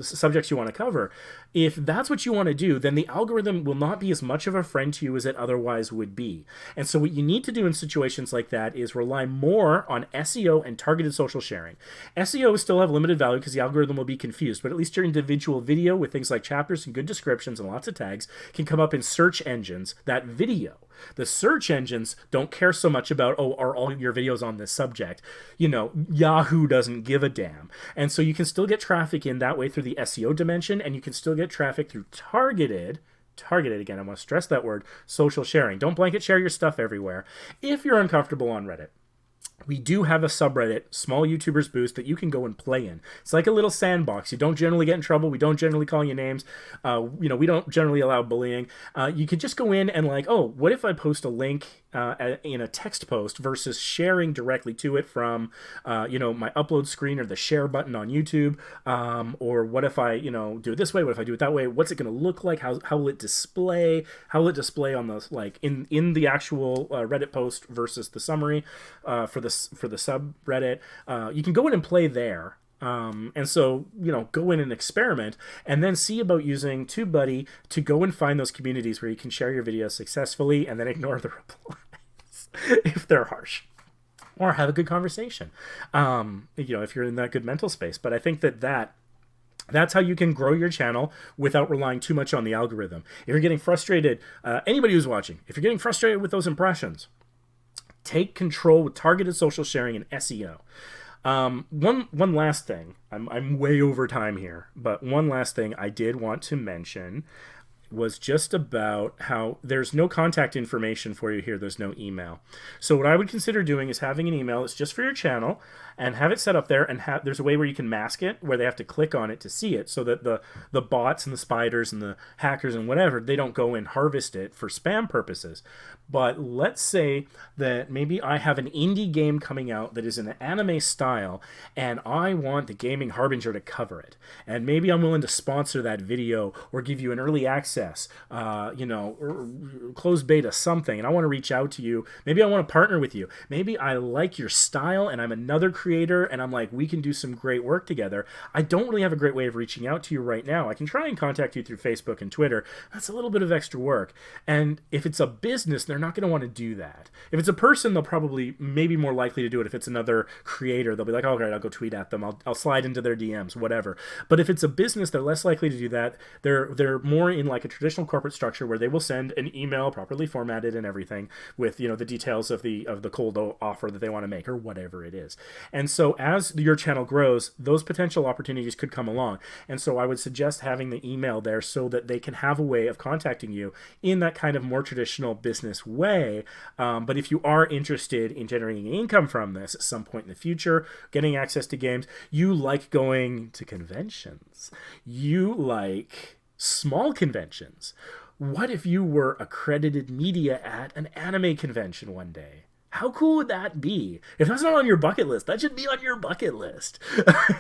subjects you want to cover. If that's what you want to do, then the algorithm will not be as much of a friend to you as it otherwise would be. And so what you need to do in situations like that is rely more on SEO and targeted social sharing. SEO will still have limited value because the algorithm will be confused, but at least your individual video with things like chapters and good descriptions and lots of tags can come up in search engines. That video, the search engines don't care so much about, oh, are all your videos on this subject? You know, Yahoo doesn't give a damn. And so you can still get traffic in that way through the SEO dimension, and you can still get traffic through targeted, again, I want to stress that word, social sharing. Don't blanket share your stuff everywhere if you're uncomfortable on Reddit. We do have a subreddit, Small YouTubers Boost, that you can go and play in. It's like a little sandbox. You don't generally get in trouble. We don't generally call you names. You know, we don't generally allow bullying. You could just go in and like, oh, what if I post a link in a text post versus sharing directly to it from, you know, my upload screen or the share button on YouTube? Or what if I, you know, do it this way? What if I do it that way? What's it going to look like? How will it display? How will it display on the, like, in the actual Reddit post versus the summary for the subreddit? You can go in and play there. And so, you know, go in and experiment and then see about using TubeBuddy to go and find those communities where you can share your videos successfully and then ignore the replies if they're harsh, or have a good conversation, you know, if you're in that good mental space. But I think that's how you can grow your channel without relying too much on the algorithm. If you're getting frustrated, anybody who's watching, if you're getting frustrated with those impressions, take control with targeted social sharing and SEO. One last thing. I'm way over time here, but one last thing I did want to mention was just about how there's no contact information for you here. There's no email. So what I would consider doing is having an email. It's just for your channel, and have it set up there, and there's a way where you can mask it, where they have to click on it to see it, so that the bots and the spiders and the hackers and whatever, they don't go and harvest it for spam purposes. But let's say that maybe I have an indie game coming out that is in an anime style, and I want the Gaming Harbinger to cover it. And maybe I'm willing to sponsor that video or give you an early access, you know, or closed beta, something. And I want to reach out to you. Maybe I want to partner with you. Maybe I like your style and I'm another creator and I'm like, we can do some great work together. I don't really have a great way of reaching out to you right now. I can try and contact you through Facebook and Twitter. That's a little bit of extra work. And if it's a business, they're not going to want to do that. If it's a person, they'll probably maybe more likely to do it. If it's another creator, they'll be like, oh, great, I'll go tweet at them. I'll slide into their DMs, whatever. But if it's a business, they're less likely to do that. They're more in like a traditional corporate structure where they will send an email properly formatted and everything with, you know, the details of the cold offer that they want to make or whatever it is. And so as your channel grows, those potential opportunities could come along. And so I would suggest having the email there so that they can have a way of contacting you in that kind of more traditional business way. But if you are interested in generating income from this at some point in the future, getting access to games, you like going to conventions, you like small conventions. What if you were accredited media at an anime convention one day? How cool would that be? If that's not on your bucket list, that should be on your bucket list.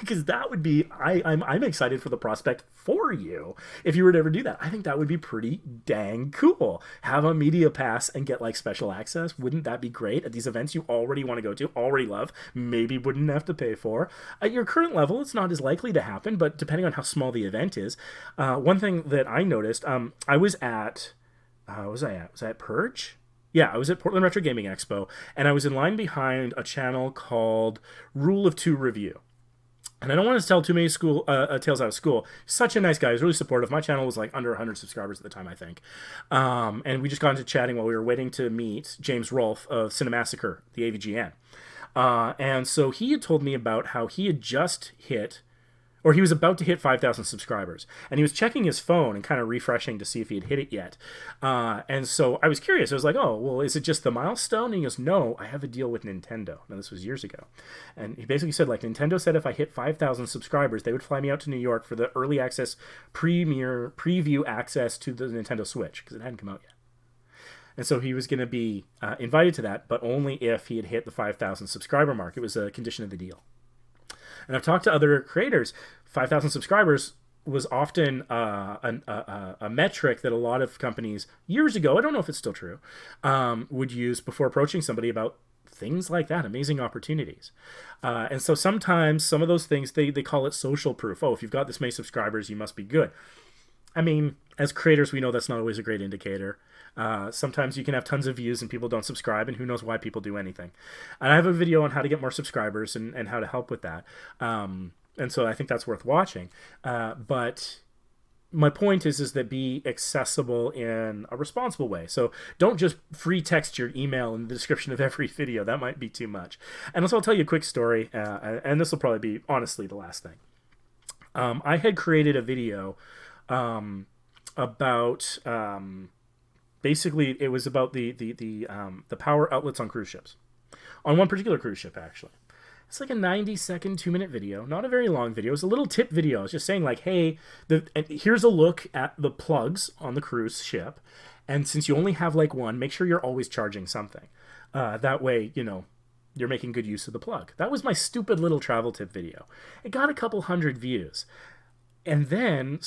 Because that would be, I'm excited for the prospect for you if you were to ever do that. I think that would be pretty dang cool. Have a media pass and get like special access. Wouldn't that be great at these events you already want to go to, already love, maybe wouldn't have to pay for? At your current level, it's not as likely to happen, but depending on how small the event is. One thing that I noticed, I was at, was I at Purge? Yeah, I was at Portland Retro Gaming Expo, and I was in line behind a channel called Rule of Two Review. And I don't want to tell too many tales out of school. Such a nice guy. He was really supportive. My channel was like under 100 subscribers at the time, I think. And we just got into chatting while we were waiting to meet James Rolfe of Cinemassacre, the AVGN. And so he had told me about how he had just hit, or he was about to hit 5,000 subscribers, and he was checking his phone and kind of refreshing to see if he had hit it yet. And so I was curious. I was like, oh, well, is it just the milestone? And he goes, no, I have a deal with Nintendo. Now, this was years ago. And he basically said, like, Nintendo said if I hit 5,000 subscribers, they would fly me out to New York for the early access preview access to the Nintendo Switch, because it hadn't come out yet. And so he was going to be invited to that, but only if he had hit the 5,000 subscriber mark. It was a condition of the deal. And I've talked to other creators. 5,000 subscribers was often a metric that a lot of companies years ago, I don't know if it's still true, would use before approaching somebody about things like that, amazing opportunities. And so sometimes some of those things, they call it social proof. Oh, if you've got this many subscribers, you must be good. I mean, as creators, we know that's not always a great indicator. Sometimes you can have tons of views and people don't subscribe, and who knows why people do anything. And I have a video on how to get more subscribers and how to help with that. And so I think that's worth watching. But my point is that be accessible in a responsible way. So don't just free text your email in the description of every video. That might be too much. And also I'll tell you a quick story, and this will probably be, honestly, the last thing. I had created a video about basically it was about the power outlets on cruise ships, on one particular cruise ship. Actually, it's like a 90-second 2-minute video, not a very long video. It was a little tip video. I was just saying, like, hey, here's a look at the plugs on the cruise ship, and since you only have like one, make sure you're always charging something. That way, you know, you're making good use of the plug. That was my stupid little travel tip video. It got a couple hundred views. And then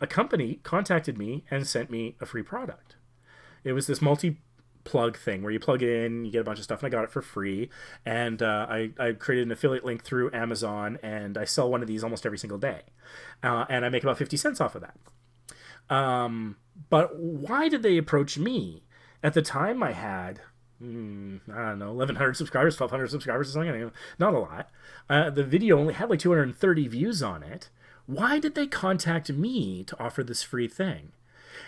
a company contacted me and sent me a free product. It was this multi-plug thing where you plug it in, you get a bunch of stuff, and I got it for free. And I created an affiliate link through Amazon, and I sell one of these almost every single day. And I make about 50 cents off of that. But why did they approach me? At the time I had, I don't know, 1,100 subscribers, 1,200 subscribers or something. Not a lot. The video only had like 230 views on it. Why did they contact me to offer this free thing?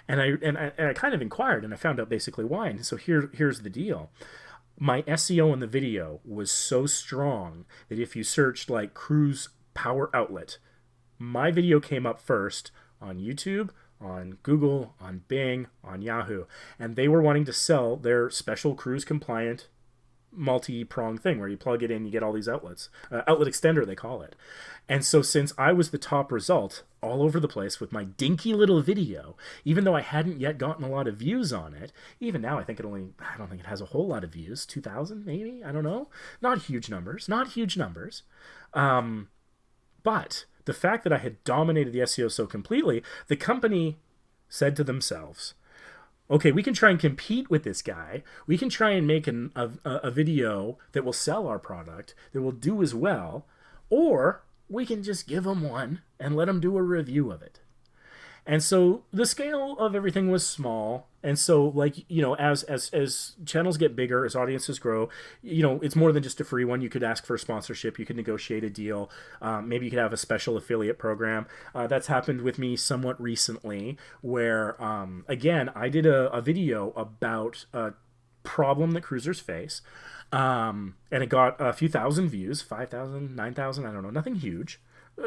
And I kind of inquired, and I found out basically why. And so here's the deal. My SEO in the video was so strong that if you searched like cruise power outlet, my video came up first on YouTube, on Google, on Bing, on Yahoo. And they were wanting to sell their special cruise compliant multi-prong thing where you plug it in, you get all these outlets. Outlet extender, they call it. And so since I was the top result all over the place with my dinky little video, even though I hadn't yet gotten a lot of views on it, even now I don't think it has a whole lot of views, 2,000 maybe, I don't know. Not huge numbers. But the fact that I had dominated the SEO so completely, the company said to themselves, okay, we can try and compete with this guy. We can try and make a video that will sell our product, that will do as well, or we can just give him one and let him do a review of it. And so the scale of everything was small. And so, like, you know, as channels get bigger, as audiences grow, you know, it's more than just a free one. You could ask for a sponsorship. You could negotiate a deal. Maybe you could have a special affiliate program. That's happened with me somewhat recently where, again, I did a video about a problem that cruisers face. And it got a few thousand views, 5,000, 9,000, I don't know, nothing huge,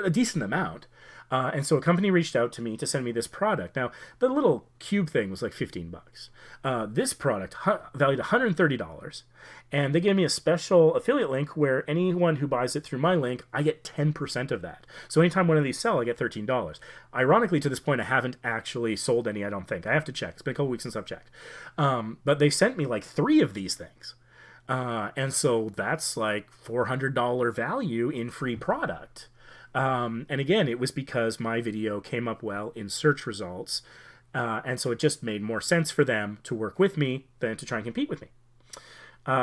a decent amount. And so a company reached out to me to send me this product. Now, the little cube thing was like $15. This product valued $130, and they gave me a special affiliate link where anyone who buys it through my link, I get 10% of that. So anytime one of these sell, I get $13. Ironically, to this point, I haven't actually sold any, I don't think. I have to check. It's been a couple weeks since I've checked. But they sent me like 3 of these things. And so that's like $400 value in free product. And again, it was because my video came up well in search results. And so it just made more sense for them to work with me than to try and compete with me.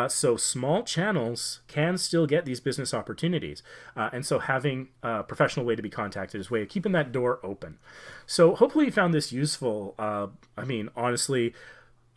So small channels can still get these business opportunities. And so having a professional way to be contacted is a way of keeping that door open. So hopefully you found this useful. I mean, honestly,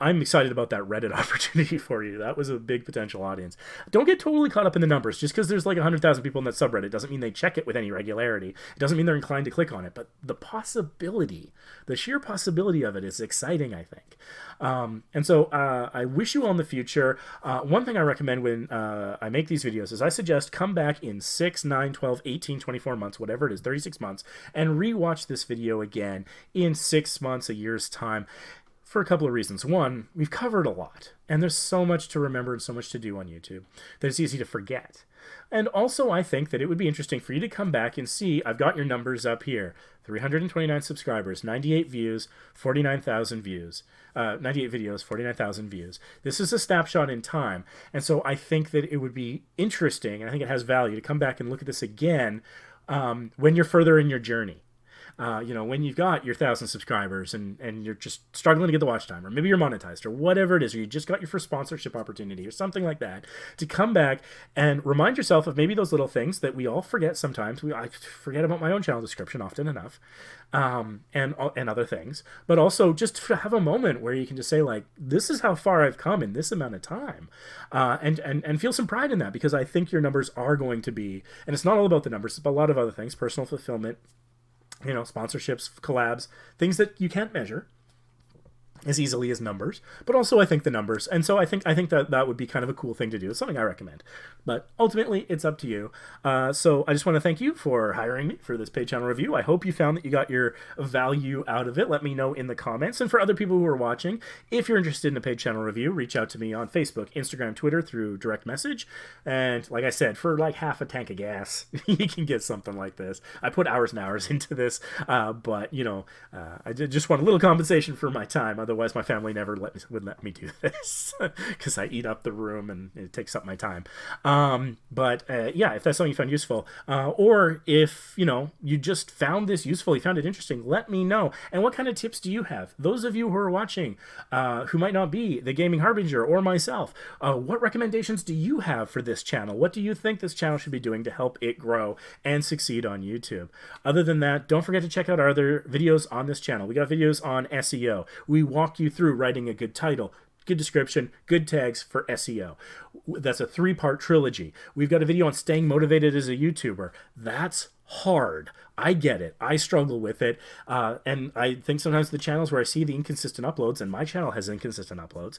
I'm excited about that Reddit opportunity for you. That was a big potential audience. Don't get totally caught up in the numbers. Just because there's like 100,000 people in that subreddit doesn't mean they check it with any regularity. It doesn't mean they're inclined to click on it. But the possibility, the sheer possibility of it is exciting, I think. And so I wish you all in the future. One thing I recommend when I make these videos is I suggest come back in 6, 9, 12, 18, 24 months, whatever it is, 36 months, and rewatch this video again in 6 months, a year's time, for a couple of reasons. One, we've covered a lot, and there's so much to remember and so much to do on YouTube that it's easy to forget. And also, I think that it would be interesting for you to come back and see, I've got your numbers up here. 329 subscribers, 98 views, 49,000 views. 98 videos, 49,000 views. This is a snapshot in time. And so I think that it would be interesting, and I think it has value, to come back and look at this again when you're further in your journey. When you've got your 1,000 subscribers and you're just struggling to get the watch time, or maybe you're monetized, or whatever it is, or you just got your first sponsorship opportunity or something like that, to come back and remind yourself of maybe those little things that we all forget sometimes. I forget about my own channel description often enough, and other things, but also just to have a moment where you can just say, like, this is how far I've come in this amount of time, and feel some pride in that, because I think your numbers are going to be, and it's not all about the numbers, it's about a lot of other things, personal fulfillment, sponsorships, collabs, things that you can't measure as easily as numbers, but also I think the numbers. And so I think that would be kind of a cool thing to do. It's something I recommend, but ultimately it's up to you. So I just want to thank you for hiring me for this paid channel review. I hope you found that you got your value out of it. Let me know in the comments. And for other people who are watching, if you're interested in a paid channel review, reach out to me on Facebook, Instagram, Twitter through direct message. And like I said, for like half a tank of gas, you can get something like this. I put hours and hours into this, but I just want a little compensation for my time. Otherwise, my family never would let me do this because I eat up the room and it takes up my time. But if that's something you found useful, or if you just found this useful, you found it interesting, let me know. And what kind of tips do you have? Those of you who are watching, who might not be the Gaming Harbinger or myself, what recommendations do you have for this channel? What do you think this channel should be doing to help it grow and succeed on YouTube? Other than that, don't forget to check out our other videos on this channel. We got videos on SEO. We walk you through writing a good title, good description, good tags for SEO. That's a 3-part trilogy. We've got a video on staying motivated as a YouTuber. That's hard. I get it. I struggle with it. And I think sometimes the channels where I see the inconsistent uploads, and my channel has inconsistent uploads,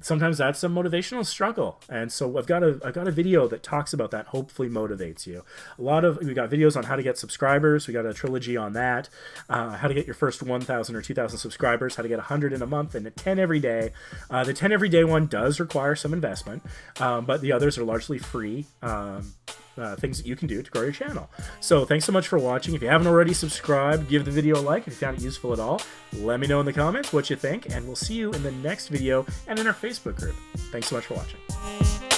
sometimes that's a motivational struggle. And so I've got a video that talks about that, hopefully motivates you. We got videos on how to get subscribers. We got a trilogy on that. How to get your first 1,000 or 2,000 subscribers, how to get 100 in a month, and 10 every day. The 10 every day one does require some investment, but the others are largely free. Things that you can do to grow your channel. So thanks so much for watching. If you haven't already subscribed, give the video a like. If you found it useful at all, let me know in the comments what you think, and we'll see you in the next video and in our Facebook group. Thanks so much for watching.